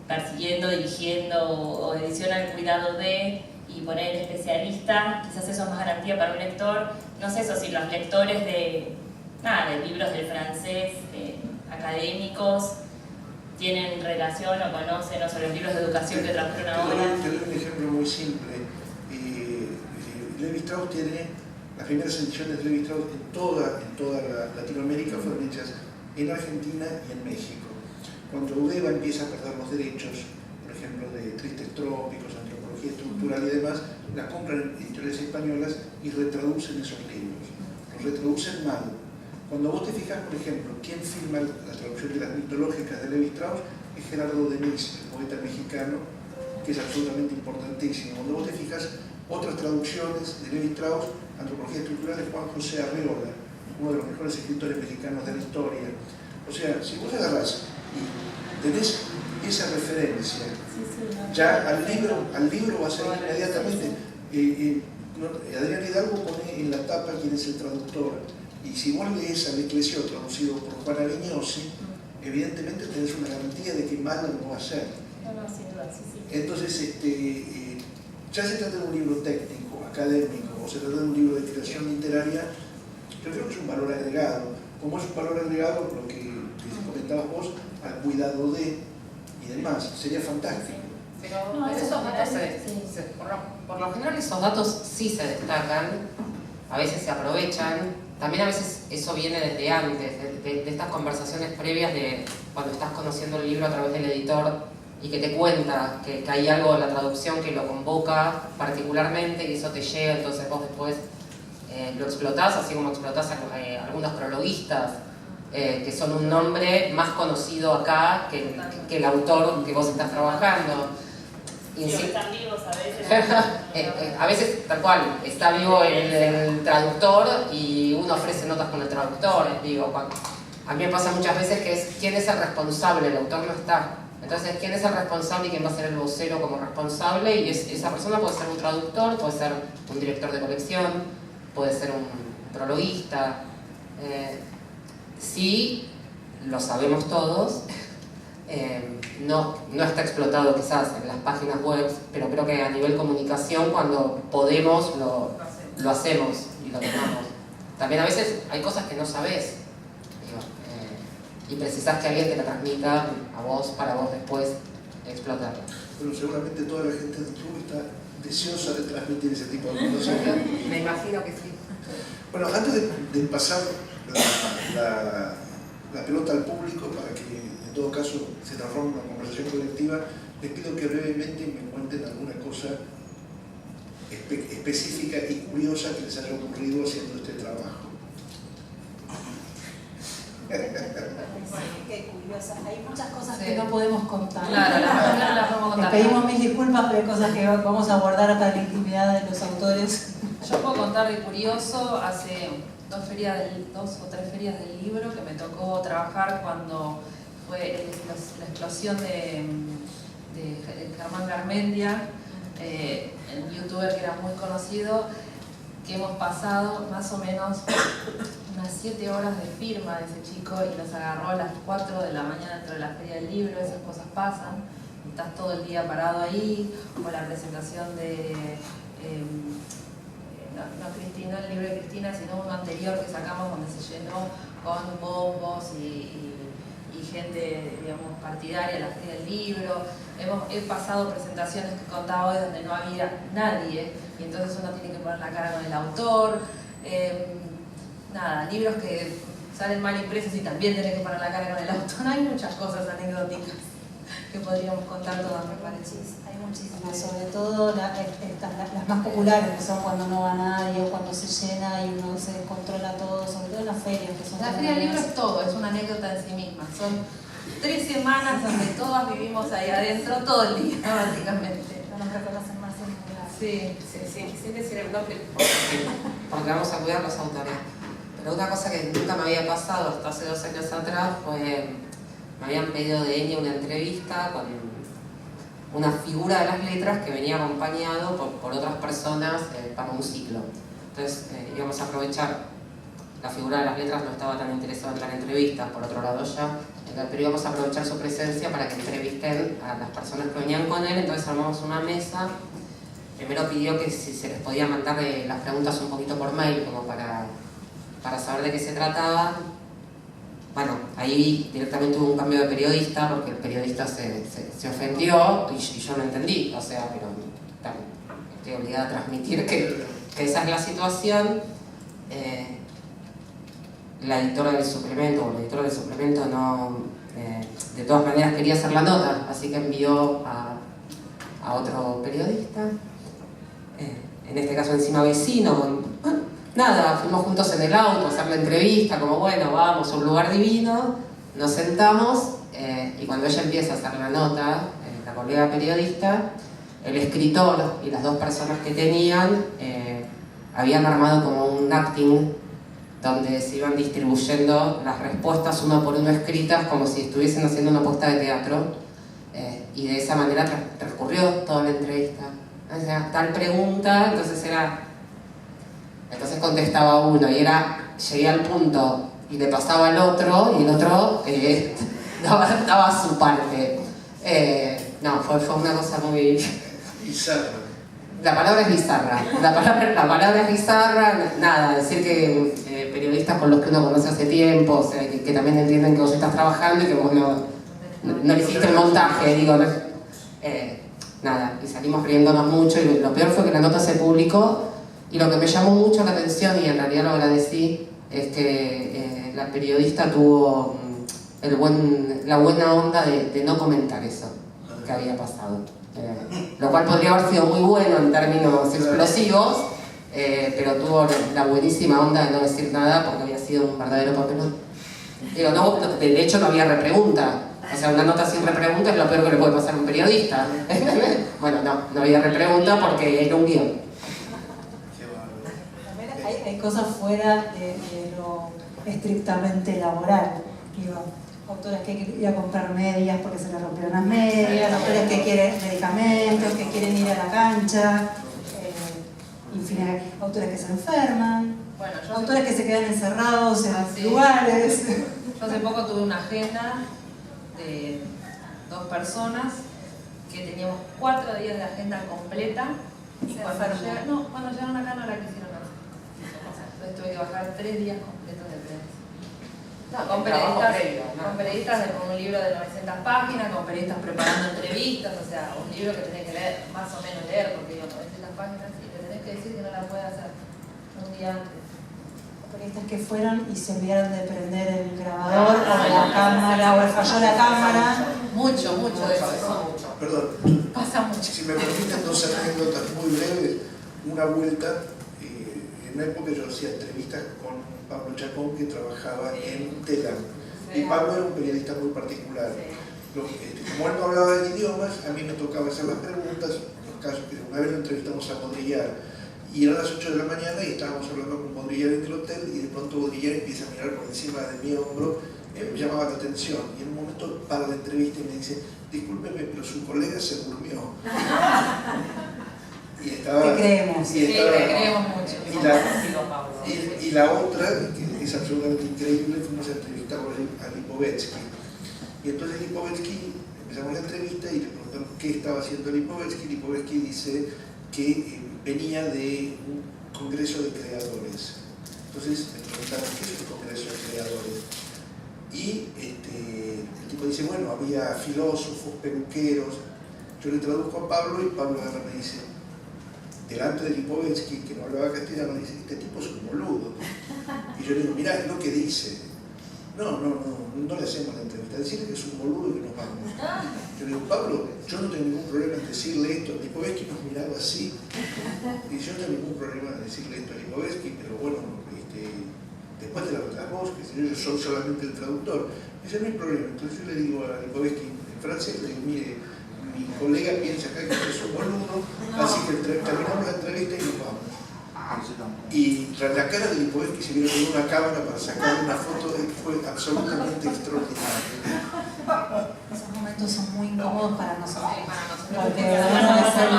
persiguiendo, dirigiendo o edición al cuidado de, y poner el especialista, quizás eso es más garantía para un lector. No sé eso, si los lectores de libros del francés académicos tienen relación o conocen, o sobre los libros de educación que tradujeron ahora. Te doy un ejemplo muy simple. Levi Strauss tiene las primeras ediciones de Levi Strauss en toda Latinoamérica fueron hechas en Argentina y en México. Cuando Udeva empieza a perder los derechos, por ejemplo, de Tristes Trópicos, Antropología Estructural y demás, la compran en editoriales españolas y retraducen esos libros. Los retraducen mal. Cuando vos te fijas, por ejemplo, quién firma la traducción de las mitológicas de Levi Strauss, es Gerardo Denis, el poeta mexicano, que es absolutamente importantísimo. Cuando vos te fijas, otras traducciones de Levi Strauss, Antropología Estructural, de Juan José Arreola, uno de los mejores escritores mexicanos de la historia. O sea, si vos agarrás y tenés esa referencia, ya al libro vas a ir inmediatamente. Adrián Hidalgo pone en la tapa quién es el traductor, y si vos lees al Eclesio traducido por Juan Aviñosi, evidentemente tenés una garantía de que malo no va a ser. No, sin duda, sí. Entonces, ya se trata de un libro técnico, académico, o se trata de un libro de creación literaria, yo creo que es un valor agregado. Como es un valor agregado, lo que comentabas vos, al cuidado de y demás, sería fantástico. Pero esos datos, por lo general esos datos sí se destacan, a veces se aprovechan, también a veces eso viene desde antes, de estas conversaciones previas de cuando estás conociendo el libro a través del editor y que te cuenta que hay algo en la traducción que lo convoca particularmente y eso te llega, entonces vos después lo explotás, así como explotás a algunos prologuistas, que son un nombre más conocido acá que el autor que vos estás trabajando. Están vivos a veces. A veces, tal cual, está vivo el traductor y uno ofrece notas con el traductor. A mí me pasa muchas veces que es quién es el responsable, el autor no está. Entonces, quién es el responsable y quién va a ser el vocero como responsable, y esa persona puede ser un traductor, puede ser un director de colección, puede ser un prologuista. Sí, lo sabemos todos. No está explotado quizás en las páginas web, pero creo que a nivel comunicación, cuando podemos, lo hacemos y lo tomamos. También a veces hay cosas que no sabés y precisás que alguien te la transmita a vos para vos después explotarla. Pero seguramente toda la gente del club está deseosa de transmitir ese tipo de conocimiento. Me imagino que sí. Bueno, antes de pasar la pelota al público para que en todo caso se transforme en una conversación colectiva, les pido que brevemente me cuenten alguna cosa específica y curiosa que les haya ocurrido haciendo este trabajo. Qué curiosa, hay muchas cosas Sí. que no podemos contar. Claro, no las podemos Les contar. pedimos mil disculpas, pero hay cosas que vamos a guardar hasta la intimidad de los autores. Yo puedo contar de curioso, hace 2 o 3 ferias del libro que me tocó trabajar cuando fue la explosión de Germán Garmendia, el youtuber que era muy conocido, que hemos pasado más o menos unas 7 horas de firma de ese chico y nos agarró a las 4 de la mañana dentro de la feria del libro. Esas cosas pasan, estás todo el día parado ahí, o la presentación de no Cristina, el libro de Cristina, sino uno anterior que sacamos donde se llenó con bombos y gente, digamos, partidaria de la feria del libro. He pasado presentaciones que contaba hoy donde no había nadie y entonces uno tiene que poner la cara con el autor. Libros que salen mal impresos y también tenés que poner la cara con el autor. Hay muchas cosas anecdóticas. que podríamos contar todas, me parece. Hay muchísimas, sobre todo las más populares, que son cuando no va nadie o cuando se llena y uno se descontrola todo, sobre todo en las ferias, que son La Feria del Libro es todo, es una anécdota en sí misma. Son 3 semanas donde todas vivimos ahí adentro todo el día, básicamente. no nos reconocen más en ningún lado. Sí. Sin decir el nombre, porque vamos a cuidar los autores. Pero una cosa que nunca me había pasado hasta hace 2 años atrás fue, me habían pedido de Enya una entrevista con una figura de las letras que venía acompañado por otras personas para un ciclo. Entonces íbamos a aprovechar, la figura de las letras no estaba tan interesada en dar entrevistas, por otro lado ya, pero íbamos a aprovechar su presencia para que entrevisten a las personas que venían con él. Entonces armamos una mesa. Primero pidió que si se les podía mandar las preguntas un poquito por mail, como para saber de qué se trataba. Bueno, ahí directamente hubo un cambio de periodista, porque el periodista se ofendió y yo no entendí, o sea, pero estoy obligada a transmitir que esa es la situación. La editora del suplemento, o el editor del suplemento no, de todas maneras quería hacer la nota, así que envió a otro periodista, en este caso encima vecino. Bueno, nada, fuimos juntos en el auto a hacer la entrevista, como bueno, vamos a un lugar divino, nos sentamos y cuando ella empieza a hacer la nota, la colega periodista, el escritor y las 2 personas que tenían habían armado como un acting donde se iban distribuyendo las respuestas uno por uno escritas como si estuviesen haciendo una puesta de teatro, y de esa manera transcurrió toda la entrevista. O sea, tal pregunta, entonces contestaba uno y llegué al punto y le pasaba al otro y el otro daba su parte. No, fue una cosa muy... Bizarra. La palabra es bizarra. La palabra es bizarra. Nada, decir que periodistas con los que uno conoce hace tiempo, o sea, que también entienden que vos estás trabajando y que vos no le hiciste el montaje, digo. Nada, y salimos riéndonos mucho y lo peor fue que la nota se publicó. Y lo que me llamó mucho la atención, y en realidad lo agradecí, es que la periodista tuvo la buena onda de no comentar eso que había pasado. Lo cual podría haber sido muy bueno en términos explosivos, pero tuvo la buenísima onda de no decir nada porque había sido un verdadero papelón. Digo, de hecho no había repregunta. O sea, una nota sin repregunta es lo peor que le puede pasar a un periodista. Bueno, no había repregunta porque era un guión. Hay cosas fuera de lo estrictamente laboral. Digo, autores que quieren ir a comprar medias porque se les rompieron las medias, autores que quieren medicamentos, que quieren ir a la cancha, autores que se enferman, Bueno, autores que se quedan encerrados en lugares. Yo hace poco tuve una agenda de 2 personas que teníamos 4 días de agenda completa y cuando llegaron acá no la quisieron hacer. Entonces tuve que bajar 3 días completos de prensa. Con periodistas con un libro de 900 páginas, con periodistas preparando entrevistas, o sea, un libro que tenés que leer, más o menos leer, porque digo, 900 páginas y te tenés que decir que no la puede hacer un día antes. Periodistas que fueron y se olvidaron de prender el grabador o la cámara, o falló la cámara. Mucho de eso. Perdón, Pasa mucho. si me permiten 2 anécdotas muy breves. Una vuelta, en una época yo hacía entrevistas con Pablo Chacón, que trabajaba en Telam. Y Pablo era un periodista muy particular. Como él no hablaba de idiomas, a mí me tocaba hacer las preguntas. Los casos que una vez lo entrevistamos a Baudrillard y eran las 8 de la mañana y estábamos hablando con Baudrillard en el hotel y de pronto Baudrillard empieza a mirar por encima de mi hombro. Me llamaba la atención y en un momento para la entrevista y me dice: discúlpeme, pero su colega se durmió. Y estaba, te creemos. Sí, te creemos mucho. Y la otra, que es absolutamente increíble, fuimos a entrevistar a Lipovetsky. Y entonces Lipovetsky, empezamos la entrevista y le preguntamos qué estaba haciendo Lipovetsky. Lipovetsky dice que venía de un congreso de creadores. Entonces me preguntaron: ¿qué es un congreso de creadores? Y el tipo dice: bueno, había filósofos, peluqueros. Yo le traduzco a Pablo y Pablo agarra y me dice, delante de Lipovetsky, que no hablaba castellano, dice: este tipo es un boludo. Y yo le digo: mirá, es lo que dice. No le hacemos la entrevista, decirle que es un boludo y que nos vamos. Yo le digo, Pablo, yo no tengo ningún problema en decirle esto. Lipovetsky nos miraba así, y yo no tengo ningún problema en decirle esto a Lipovetsky, pero bueno, después te la contás vos, que si yo soy solamente el traductor. Dice, no hay problema. Entonces yo le digo a Lipovetsky en francés, le digo, mire, mi colega piensa acá que es un boludo, así que terminamos la entrevista y nos vamos. Y la cara de Lipovetsky se vino con una cámara para sacar una foto y fue absolutamente extraordinario. Esos momentos son muy incómodos para nosotros. Porque Para uno es el,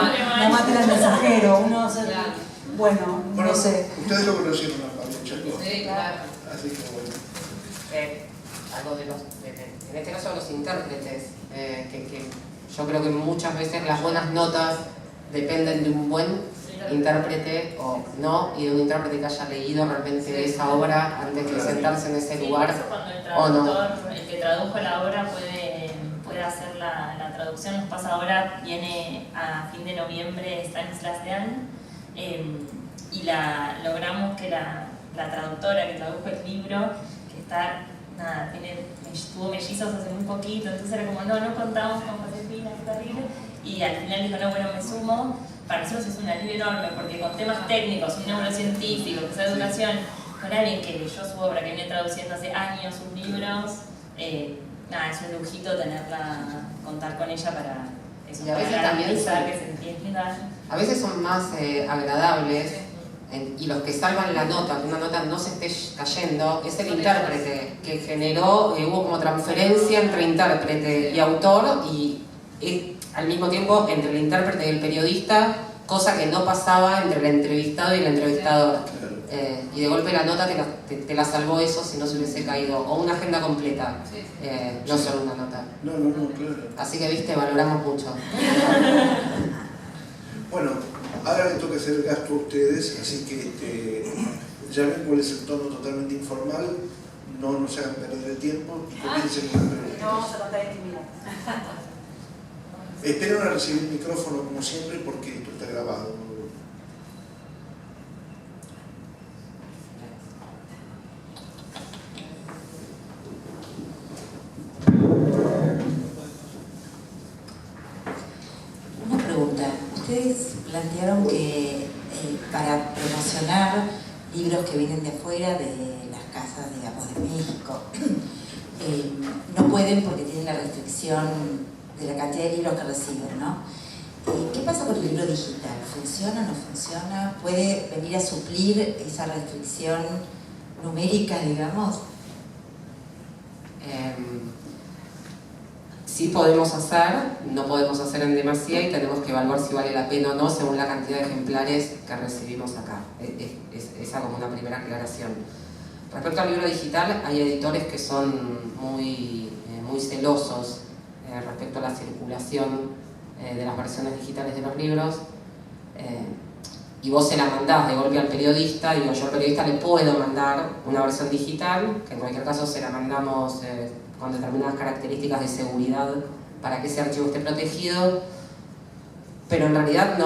no mate al mensajero, uno es el, bueno, no sé. Ustedes lo conocieron a Pablo Chacón. Sí, claro. Así que bueno. Algo de los, en este caso de los intérpretes, que yo creo que muchas veces las buenas notas dependen de un buen intérprete o no, y de un intérprete que haya leído realmente esa obra antes de sentarse en ese lugar. Por eso cuando el o traductor, el que tradujo la obra puede hacer la traducción, nos pasa ahora, viene a fin de noviembre Stanislas Dehaene, y logramos que la traductora que tradujo el libro, que está, nada, tuvo mellizos hace muy poquito, entonces era como, no contamos con Josefina, qué terrible, y al final dijo, no, bueno, me sumo. Para nosotros es un alivio enorme, porque con temas técnicos, un neurocientífico, que sea educación, con alguien que leyó su obra, que viene traduciendo hace años sus libros, nada, es un lujito contar con ella para eso, y a veces para también garantizar que se entienda. A veces son más agradables, y los que salvan la nota, que una nota no se esté cayendo, es el intérprete, que generó, hubo como transferencia entre intérprete y autor, y al mismo tiempo entre el intérprete y el periodista, cosa que no pasaba entre el entrevistado y el entrevistador. Y de golpe la nota te la salvó eso si no se hubiese caído, o una agenda completa, no solo una nota. No, claro. Así que, viste, valoramos mucho. Bueno, ahora les toca hacer gasto a ustedes, así que ya ven cuál es el tono totalmente informal, no nos hagan perder el tiempo y comiencen con las preguntas. No vamos a contar intimidad. Esperen a recibir el micrófono como siempre porque esto está grabado. Una pregunta. Ustedes plantearon que para promocionar libros que vienen de afuera, de las casas, digamos, de México, no pueden porque tienen la restricción de la cantidad de libros que reciben, ¿no? ¿Qué pasa con el libro digital? ¿Funciona, no funciona? ¿Puede venir a suplir esa restricción numérica, digamos? Sí podemos hacer, no podemos hacer en demasía y tenemos que evaluar si vale la pena o no según la cantidad de ejemplares que recibimos acá. Esa como una primera aclaración. Respecto al libro digital, hay editores que son muy celosos respecto a la circulación de las versiones digitales de los libros, y vos se la mandás de golpe al periodista, digo, yo al periodista le puedo mandar una versión digital, que en cualquier caso se la mandamos con determinadas características de seguridad para que ese archivo esté protegido, pero en realidad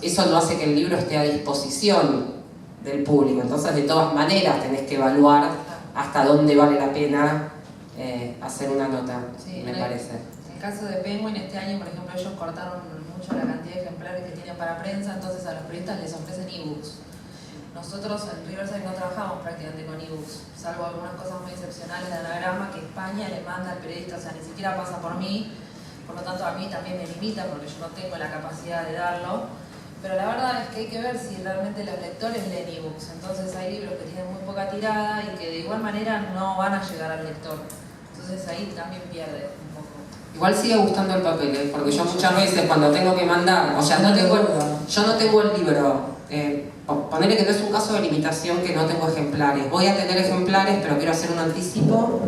eso no hace que el libro esté a disposición del público, entonces de todas maneras tenés que evaluar hasta dónde vale la pena hacer una nota, Sí, me parece. En el caso de Penguin, este año, por ejemplo, ellos cortaron mucho la cantidad de ejemplares que tienen para prensa, entonces a los periodistas les ofrecen ebooks. Nosotros en Riverside no trabajamos prácticamente con ebooks, salvo algunas cosas muy excepcionales de anagrama que España le manda al periodista, o sea, ni siquiera pasa por mí, por lo tanto a mí también me limita porque yo no tengo la capacidad de darlo. Pero la verdad es que hay que ver si realmente los lectores leen ebooks, entonces hay libros que tienen muy poca tirada y que de igual manera no van a llegar al lector. Entonces ahí también pierde un poco. Igual sigue gustando el papel, porque yo muchas veces cuando tengo que mandar, o sea, yo no tengo el libro, ponele que no es un caso de limitación que no tengo ejemplares, voy a tener ejemplares pero quiero hacer un anticipo,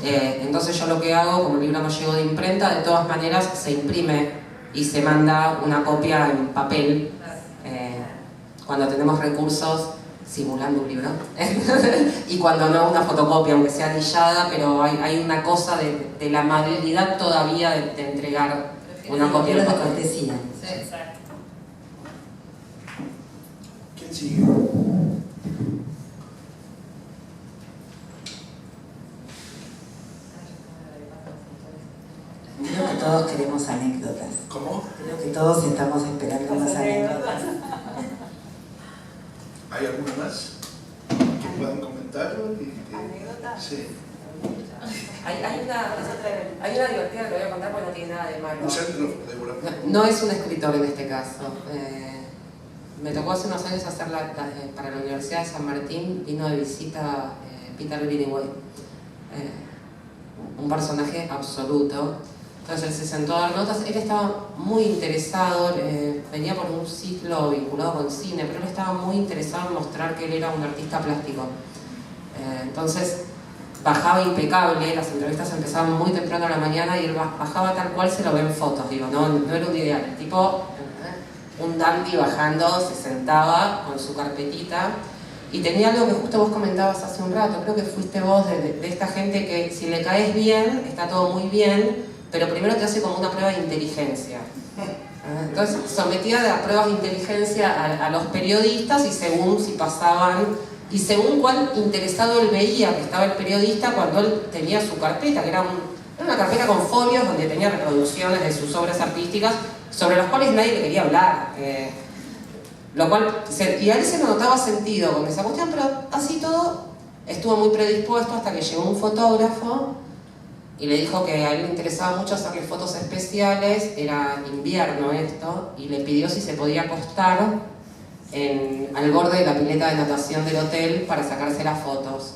entonces yo lo que hago, como el libro no llegó de imprenta, de todas maneras se imprime y se manda una copia en papel, cuando tenemos recursos, simulando un libro, y cuando no una fotocopia, aunque sea anillada, pero hay una cosa de la amabilidad todavía de entregar una copia de de papel. cortesía. Sí. Exacto. ¿Quién sigue? todos estamos esperando más anécdotas. ¿Hay alguna más que puedan comentar? ¿Anécdota? Sí. Hay una divertida que voy a contar porque no tiene nada de malo. Usa el micrófono, Débora. No es un escritor en este caso. Me tocó hace unos años hacer para la Universidad de San Martín, vino de visita Peter Greenaway, un personaje absoluto. Entonces él se sentó a dar notas, él estaba muy interesado, venía por un ciclo vinculado con cine, pero él estaba muy interesado en mostrar que él era un artista plástico. Entonces bajaba impecable, las entrevistas empezaban muy temprano a la mañana y él bajaba tal cual se lo ve en fotos, digo, no era un ideal, el tipo, un dandy bajando, se sentaba con su carpetita y tenía algo que justo vos comentabas hace un rato, creo que fuiste vos de esta gente que si le caes bien, está todo muy bien, pero primero te hace como una prueba de inteligencia. Entonces sometía a pruebas de inteligencia a los periodistas y según si pasaban y según cuál interesado él veía que estaba el periodista cuando él tenía su carpeta, que era una carpeta con folios donde tenía reproducciones de sus obras artísticas sobre las cuales nadie le quería hablar. Lo cual, y a él se le notaba sentido con esa cuestión, pero así todo estuvo muy predispuesto hasta que llegó un fotógrafo y le dijo que a él le interesaba mucho hacerle fotos especiales, era invierno esto, y le pidió si se podía acostar al borde de la pileta de natación del hotel para sacarse las fotos.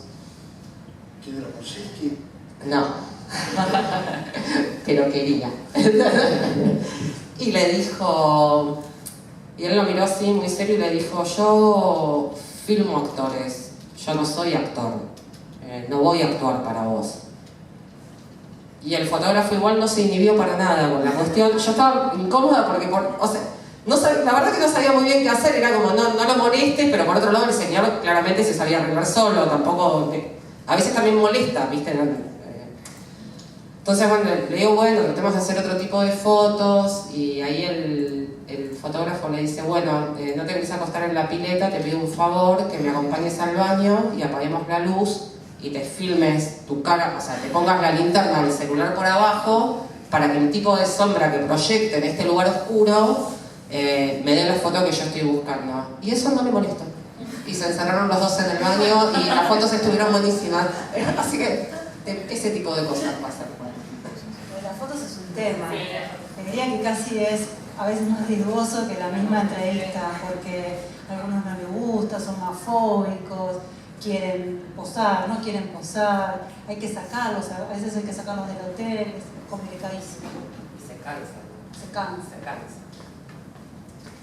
¿Quién era Moseski? No, pero quería. Y le dijo, y él lo miró así muy serio y le dijo, yo filmo actores, yo no soy actor, no voy a actuar para vos. Y el fotógrafo igual no se inhibió para nada con la cuestión. Yo estaba incómoda porque, no sabía, la verdad que no sabía muy bien qué hacer, era como no lo molestes, pero por otro lado el señor claramente se sabía arreglar solo, tampoco, a veces también molesta, ¿viste? Entonces bueno, le digo, bueno, tratemos de hacer otro tipo de fotos y ahí el fotógrafo le dice, bueno, no te querés acostar en la pileta, te pido un favor, que me acompañes al baño y apaguemos la luz y te filmes tu cara, o sea, te pongas la linterna del celular por abajo para que el tipo de sombra que proyecte en este lugar oscuro me dé la foto que yo estoy buscando. Y eso no le molestó. Y se encerraron los dos en el baño y las fotos estuvieron buenísimas. Así que ese tipo de cosas pasan. Las fotos es un tema. Sí. Te diría que casi es a veces más riesgoso que la misma entrevista, porque a algunos no les gusta, son más fóbicos, quieren posar, no quieren posar, hay que sacarlos, a veces hay que sacarlos del hotel, es complicadísimo. Y se cansa. Se cansa. Se cansa.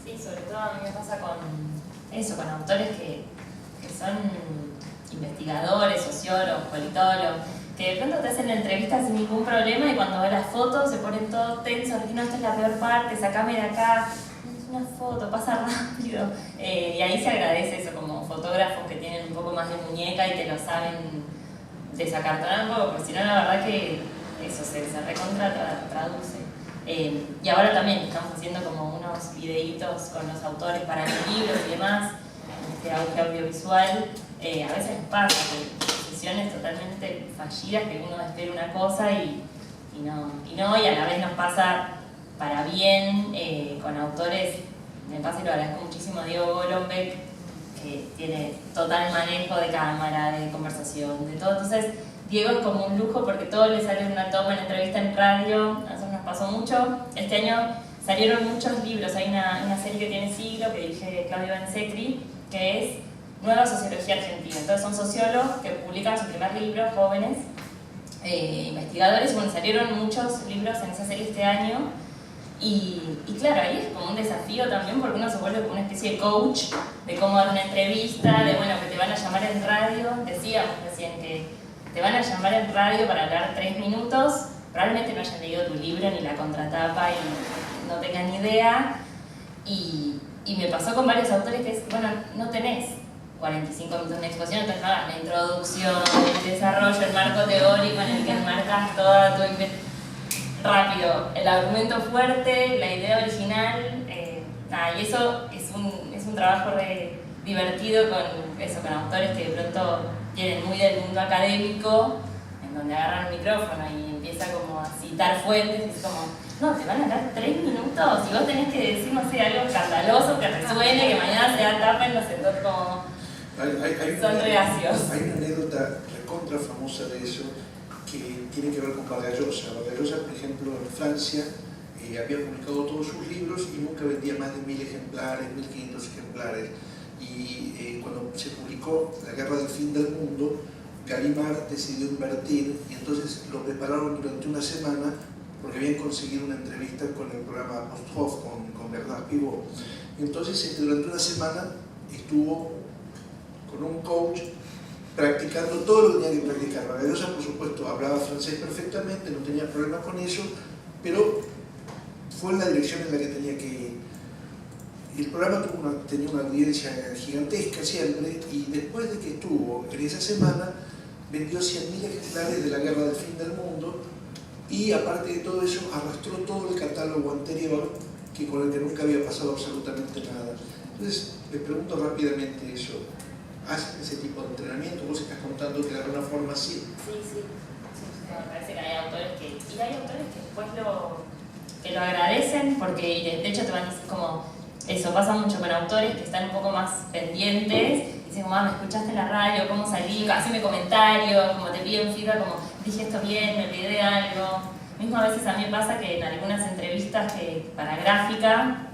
Sí, sobre todo a mí me pasa con eso, con autores que son investigadores, sociólogos, politólogos, que de pronto te hacen la entrevista sin ningún problema y cuando ves las fotos se ponen todos tensos, no, esta es la peor parte, sacame de acá, es una foto, pasa rápido. Y ahí se agradece eso, como fotógrafos que tienen un poco más de muñeca y que lo saben desacartonar un poco, porque si no la verdad que eso se recontra traduce. Y ahora también estamos haciendo como unos videitos con los autores para los libros y demás, este auge audiovisual. A veces pasa que decisiones totalmente fallidas, que uno espera una cosa y a la vez nos pasa para bien con autores. Me pasa y lo agradezco muchísimo a Diego Golombek, que tiene total manejo de cámara, de conversación, de todo. Entonces Diego es como un lujo porque todo le sale en una toma, en entrevista en radio. A nosotros nos pasó mucho. Este año salieron muchos libros. Hay una serie que tiene siglo, que dirige Claudio Bensecri, que es Nueva Sociología Argentina. Entonces son sociólogos que publican su primer libro, jóvenes, investigadores. Bueno, salieron muchos libros en esa serie este año. Y claro, ahí es como un desafío también porque uno se vuelve como una especie de coach de cómo dar una entrevista, de bueno, que te van a llamar en radio. Decíamos recién que te van a llamar en radio para hablar 3 minutos, probablemente no hayan leído tu libro ni la contratapa y no tengan ni idea. Y me pasó con varios autores que es, bueno, no tenés 45 minutos de exposición, entonces no hagas la introducción, el desarrollo, el marco teórico en el que enmarcas toda tu rápido, el argumento fuerte, la idea original, y eso es un trabajo re divertido con autores que de pronto vienen muy del mundo académico, en donde agarran el micrófono y empiezan empieza como a citar fuentes y es como, no, te van a dar 3 minutos y vos tenés que decir, no sé, algo escandaloso que resuene, que mañana sea tapa en los sectores como... Son reacios. Hay una anécdota recontra famosa de eso que tiene que ver con Vargas Llosa. Vargas Llosa, por ejemplo, en Francia había publicado todos sus libros y nunca vendía más de 1000 ejemplares, 1500 ejemplares. Y cuando se publicó La Guerra del Fin del Mundo, Gallimard decidió invertir y entonces lo prepararon durante una semana porque habían conseguido una entrevista con el programa Posthoff, con Bernard Pivot. Y entonces durante una semana estuvo con un coach practicando todo lo que tenía que practicar. Vargas Llosa, por supuesto, hablaba francés perfectamente, no tenía problema con eso, pero fue en la dirección en la que tenía que ir. El programa tenía una audiencia gigantesca siempre, y después de que estuvo en esa semana, vendió 100.000 ejemplares de La Guerra del Fin del Mundo, y aparte de todo eso, arrastró todo el catálogo anterior, con el que nunca había pasado absolutamente nada. Entonces, les pregunto rápidamente eso. ¿Hacen ese tipo de entrenamiento? Vos estás contando que de alguna forma sí. Sí. Me parece que hay autores que... Y hay autores que después lo agradecen, porque de hecho te van a decir como... Eso pasa mucho con autores que están un poco más pendientes, y dicen como, me escuchaste en la radio, cómo salí, haceme comentarios, como te piden feedback, como dije esto bien, me olvidé de algo. Mismo a veces a mí me pasa que en algunas entrevistas que para gráfica,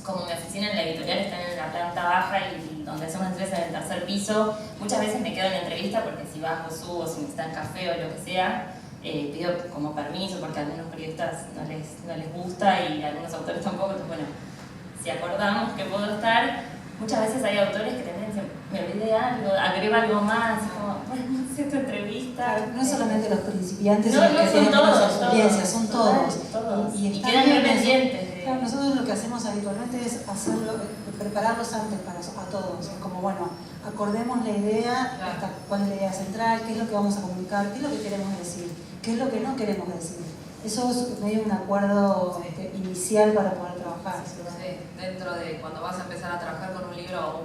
como mi oficina en la editorial está en la planta baja y donde hacemos entrevistas en el tercer piso, muchas veces me quedo en la entrevista porque si bajo, subo, si me está en café o lo que sea, pido como permiso porque a algunos periodistas no les gusta y a algunos autores tampoco, entonces bueno, si acordamos que puedo estar, muchas veces hay autores que también dicen, me olvidé algo, agrego algo más, como, bueno, no sé tu entrevista. No es solamente los principiantes, no, sino que tienen todos, más experiencia, son todos. Y quedan muy pendientes. Claro, nosotros lo que hacemos habitualmente es prepararlos antes a todos. Es como, bueno, acordemos la idea, cuál es la idea central, qué es lo que vamos a comunicar, qué es lo que queremos decir, qué es lo que no queremos decir. Eso es medio un acuerdo inicial para poder trabajar. Sí, dentro de cuando vas a empezar a trabajar con un libro,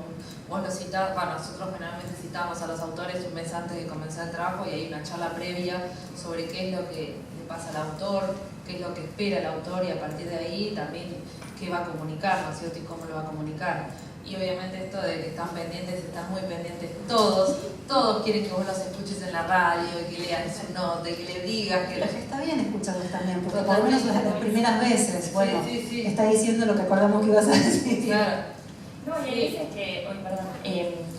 vos lo citás, nosotros generalmente citamos a los autores un mes antes de comenzar el trabajo y hay una charla previa sobre qué es lo que le pasa al autor, qué es lo que espera el autor y a partir de ahí también qué va a comunicar, ¿no es cierto? Y cómo lo va a comunicar. Y obviamente esto de que están muy pendientes todos quieren que vos los escuches en la radio y que leas su nota y que le digas que... Pero está bien escucharlos también, porque por lo menos las primeras veces, bueno, sí. Está diciendo lo que acordamos que ibas a decir. Claro. No, y hay veces que,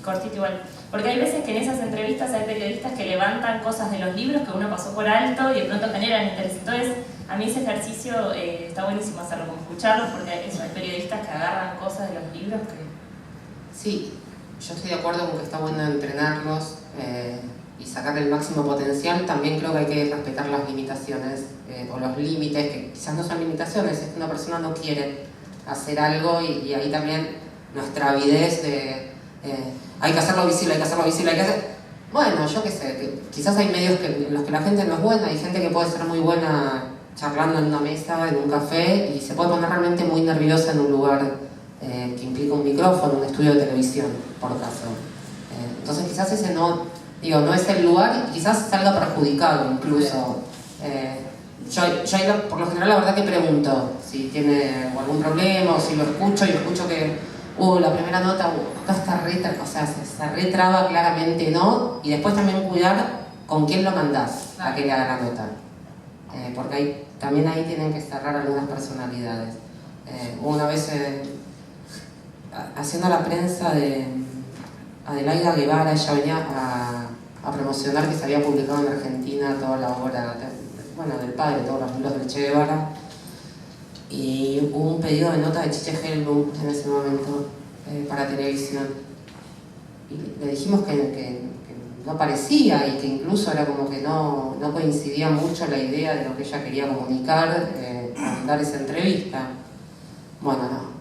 cortito igual, porque hay veces que en esas entrevistas hay periodistas que levantan cosas de los libros que uno pasó por alto y de pronto generan interés. Entonces, a mí ese ejercicio está buenísimo hacerlo, como escucharlos, porque hay periodistas que agarran cosas de los libros que... Sí, yo estoy de acuerdo con que está bueno entrenarlos y sacar el máximo potencial. También creo que hay que respetar las limitaciones o los límites, que quizás no son limitaciones, es que una persona no quiere hacer algo y ahí también nuestra avidez de hay que hacerlo visible, hay que hacer... Bueno, yo qué sé, que quizás hay medios en los que la gente no es buena, hay gente que puede ser muy buena charlando en una mesa, en un café, y se puede poner realmente muy nerviosa en un lugar que implica un micrófono, un estudio de televisión, por caso. Entonces quizás ese no es el lugar y quizás salga perjudicado incluso. Yo por lo general la verdad que pregunto si tiene algún problema o si lo escucho y escucho que la primera nota, acá se retraba claramente, ¿no? Y después también cuidar con quién lo mandás a que le haga la nota. Porque también ahí tienen que cerrar algunas personalidades. Una vez haciendo la prensa de Adelaida Guevara, ella venía a promocionar que se había publicado en Argentina toda la obra del padre, todos los libros del Che Guevara, y hubo un pedido de nota de Chiche Hellblum en ese momento para televisión, y le dijimos que no parecía y que incluso era como que no coincidía mucho la idea de lo que ella quería comunicar al dar esa entrevista. Bueno, no.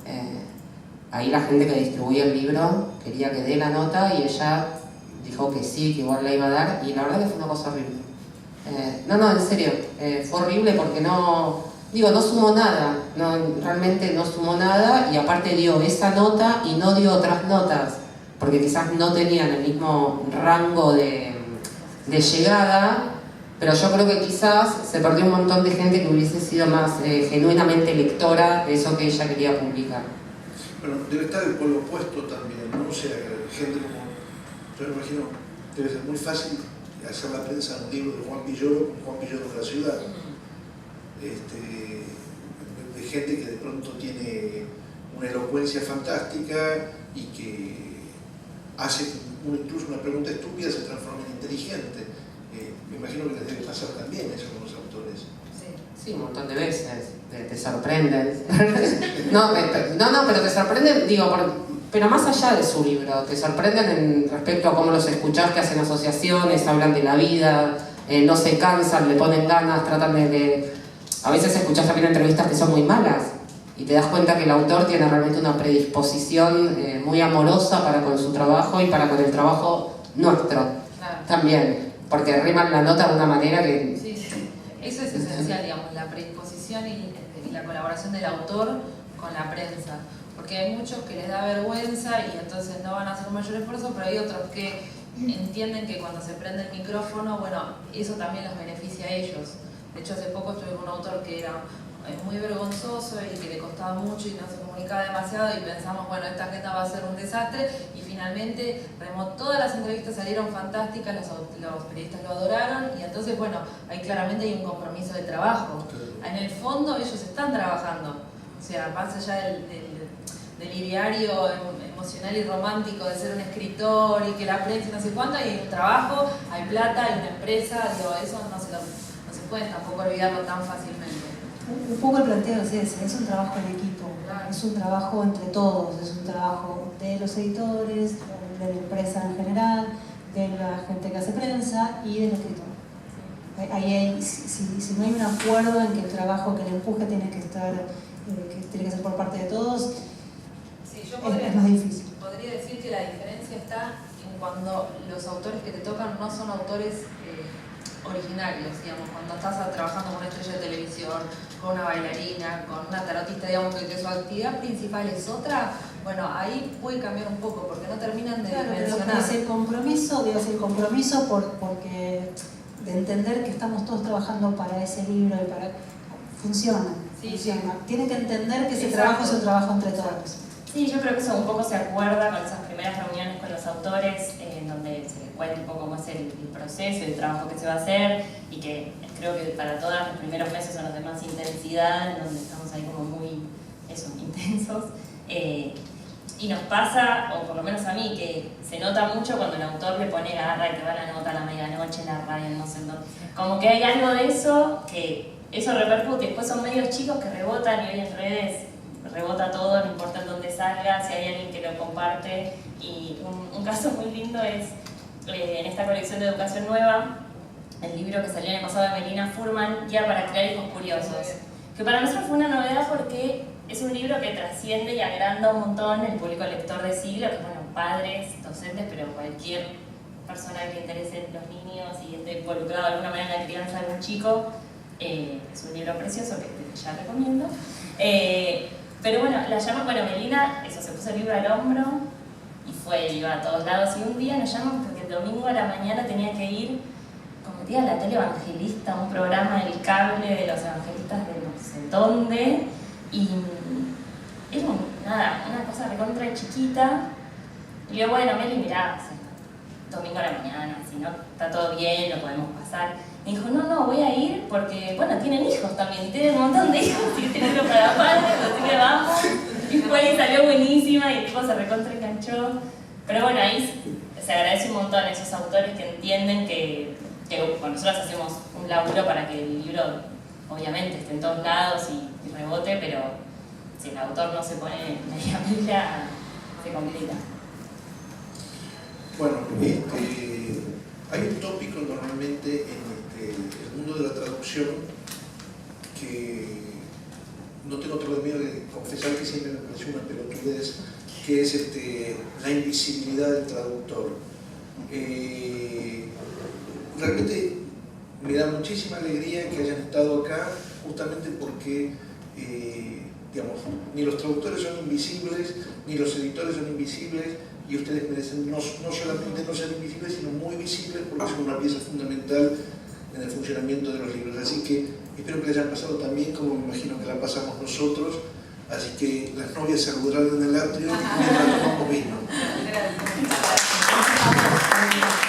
Ahí la gente que distribuía el libro quería que dé la nota y ella dijo que sí, que igual la iba a dar, y la verdad que fue una cosa horrible. En serio, fue horrible porque no sumó nada, realmente no sumó nada, y aparte dio esa nota y no dio otras notas, porque quizás no tenían el mismo rango de llegada, Pero yo creo que quizás se perdió un montón de gente que hubiese sido más genuinamente lectora de eso que ella quería publicar. Bueno, debe estar el polo opuesto también, ¿no? O sea, gente como, yo me imagino, debe ser muy fácil hacer la prensa de un libro de Juan Villoro con Juan Villoro de la ciudad. De gente que de pronto tiene una elocuencia fantástica y que hace incluso una pregunta estúpida se transforma en inteligente. Me imagino que les debe pasar también eso con los autores. Sí, un montón de veces. Te sorprenden. No, pero te sorprenden, digo, pero más allá de su libro, te sorprenden respecto a cómo los escuchás, que hacen asociaciones, hablan de la vida, no se cansan, le ponen ganas, tratan de... A veces escuchás también entrevistas que son muy malas y te das cuenta que el autor tiene realmente una predisposición muy amorosa para con su trabajo y para con el trabajo nuestro. Claro. También, porque riman la nota de una manera que... Sí. Eso es esencial, digamos, la predisposición y la colaboración del autor con la prensa. Porque hay muchos que les da vergüenza y entonces no van a hacer un mayor esfuerzo, pero hay otros que entienden que cuando se prende el micrófono, bueno, eso también los beneficia a ellos. De hecho, hace poco estuve con un autor que era muy vergonzoso y que le costaba mucho y no se comunicaba demasiado y pensamos, bueno, esta agenda va a ser un desastre y finalmente todas las entrevistas salieron fantásticas, los periodistas lo adoraron y entonces, bueno, ahí claramente hay un compromiso de trabajo. En el fondo ellos están trabajando, o sea, más allá del ideario emocional y romántico de ser un escritor y que la prensa y no sé cuánto, hay un trabajo, hay plata, hay una empresa, digo, eso no se puede tampoco olvidarlo tan fácilmente. Un poco el planteo es ese, es un trabajo en equipo, es un trabajo entre todos, es un trabajo de los editores, de la empresa en general, de la gente que hace prensa y del escritor. Ahí si no hay un acuerdo en que el trabajo, que el empuje tiene que estar, que tiene que ser por parte de todos, Sí, yo es más difícil. podría decir que la diferencia está en cuando los autores que te tocan no son autores originarios, digamos, cuando estás trabajando con una estrella de televisión, con una bailarina, con una tarotista, digamos, que su actividad principal es otra, bueno, ahí puede cambiar un poco, porque no terminan de dimensionar. Pero es el compromiso porque de entender que estamos todos trabajando para ese libro y para... Funciona. Tienen que entender que ese trabajo es un trabajo entre todos. Sí, yo creo que eso un poco se acuerda con esas primeras reuniones con los autores, donde se les cuenta un poco cómo es el proceso y el trabajo que se va a hacer, y que creo que para todas los primeros meses son los de más intensidad, en donde estamos ahí como muy intensos. Y nos pasa, o por lo menos a mí, que se nota mucho cuando el autor le pone garra y te va la nota a la medianoche en la radio, no sé dónde. Como que hay algo de eso, que eso repercute. Después son medios chicos que rebotan y hoy en redes rebota todo, no importa en dónde salga, si hay alguien que lo comparte. Y un caso muy lindo es en esta colección de Educación Nueva, el libro que salió el año pasado de Melina Furman, Guía para crear hijos curiosos. Que para nosotros fue una novedad porque es un libro que trasciende y agranda un montón el público lector de siglo, que bueno, padres, docentes, pero cualquier persona que le interese los niños y esté involucrado de alguna manera en la crianza de un chico. Es un libro precioso que ya recomiendo. Pero bueno, Melina, eso, se puso el libro al hombro y iba a todos lados. Y un día nos llaman porque el domingo a la mañana tenía que ir, como tía, la tele evangelista, un programa del cable de los evangelistas de no sé dónde. Y era una cosa recontra chiquita. Y yo, bueno, Meli, mirá, domingo a la mañana, si no está todo bien, lo podemos pasar. Me dijo, no, voy a ir porque, bueno, tienen hijos también, tienen un montón de hijos y tienen libro para padres, así que vamos. Y fue y salió buenísima y el tipo se recontra enganchó. Pero bueno, ahí se agradece un montón a esos autores que entienden que bueno, nosotros hacemos un laburo para que el libro, obviamente, esté en todos lados y rebote, pero si el autor no se pone media milla, se complica. Bueno, hay un tópico normalmente en el mundo de la traducción que no tengo otro remedio de confesar que siempre me pareció una pelotudez, que es la invisibilidad del traductor. Realmente me da muchísima alegría que hayan estado acá, justamente porque digamos, ni los traductores son invisibles, ni los editores son invisibles, y ustedes merecen no solamente no ser invisibles, sino muy visibles, porque son una pieza fundamental en el funcionamiento funcionamiento de los libros. Así que espero que le hayan pasado también como me imagino que la pasamos nosotros. Así que las novias se arrudraron en el atrio mientras tomamos vino. Gracias.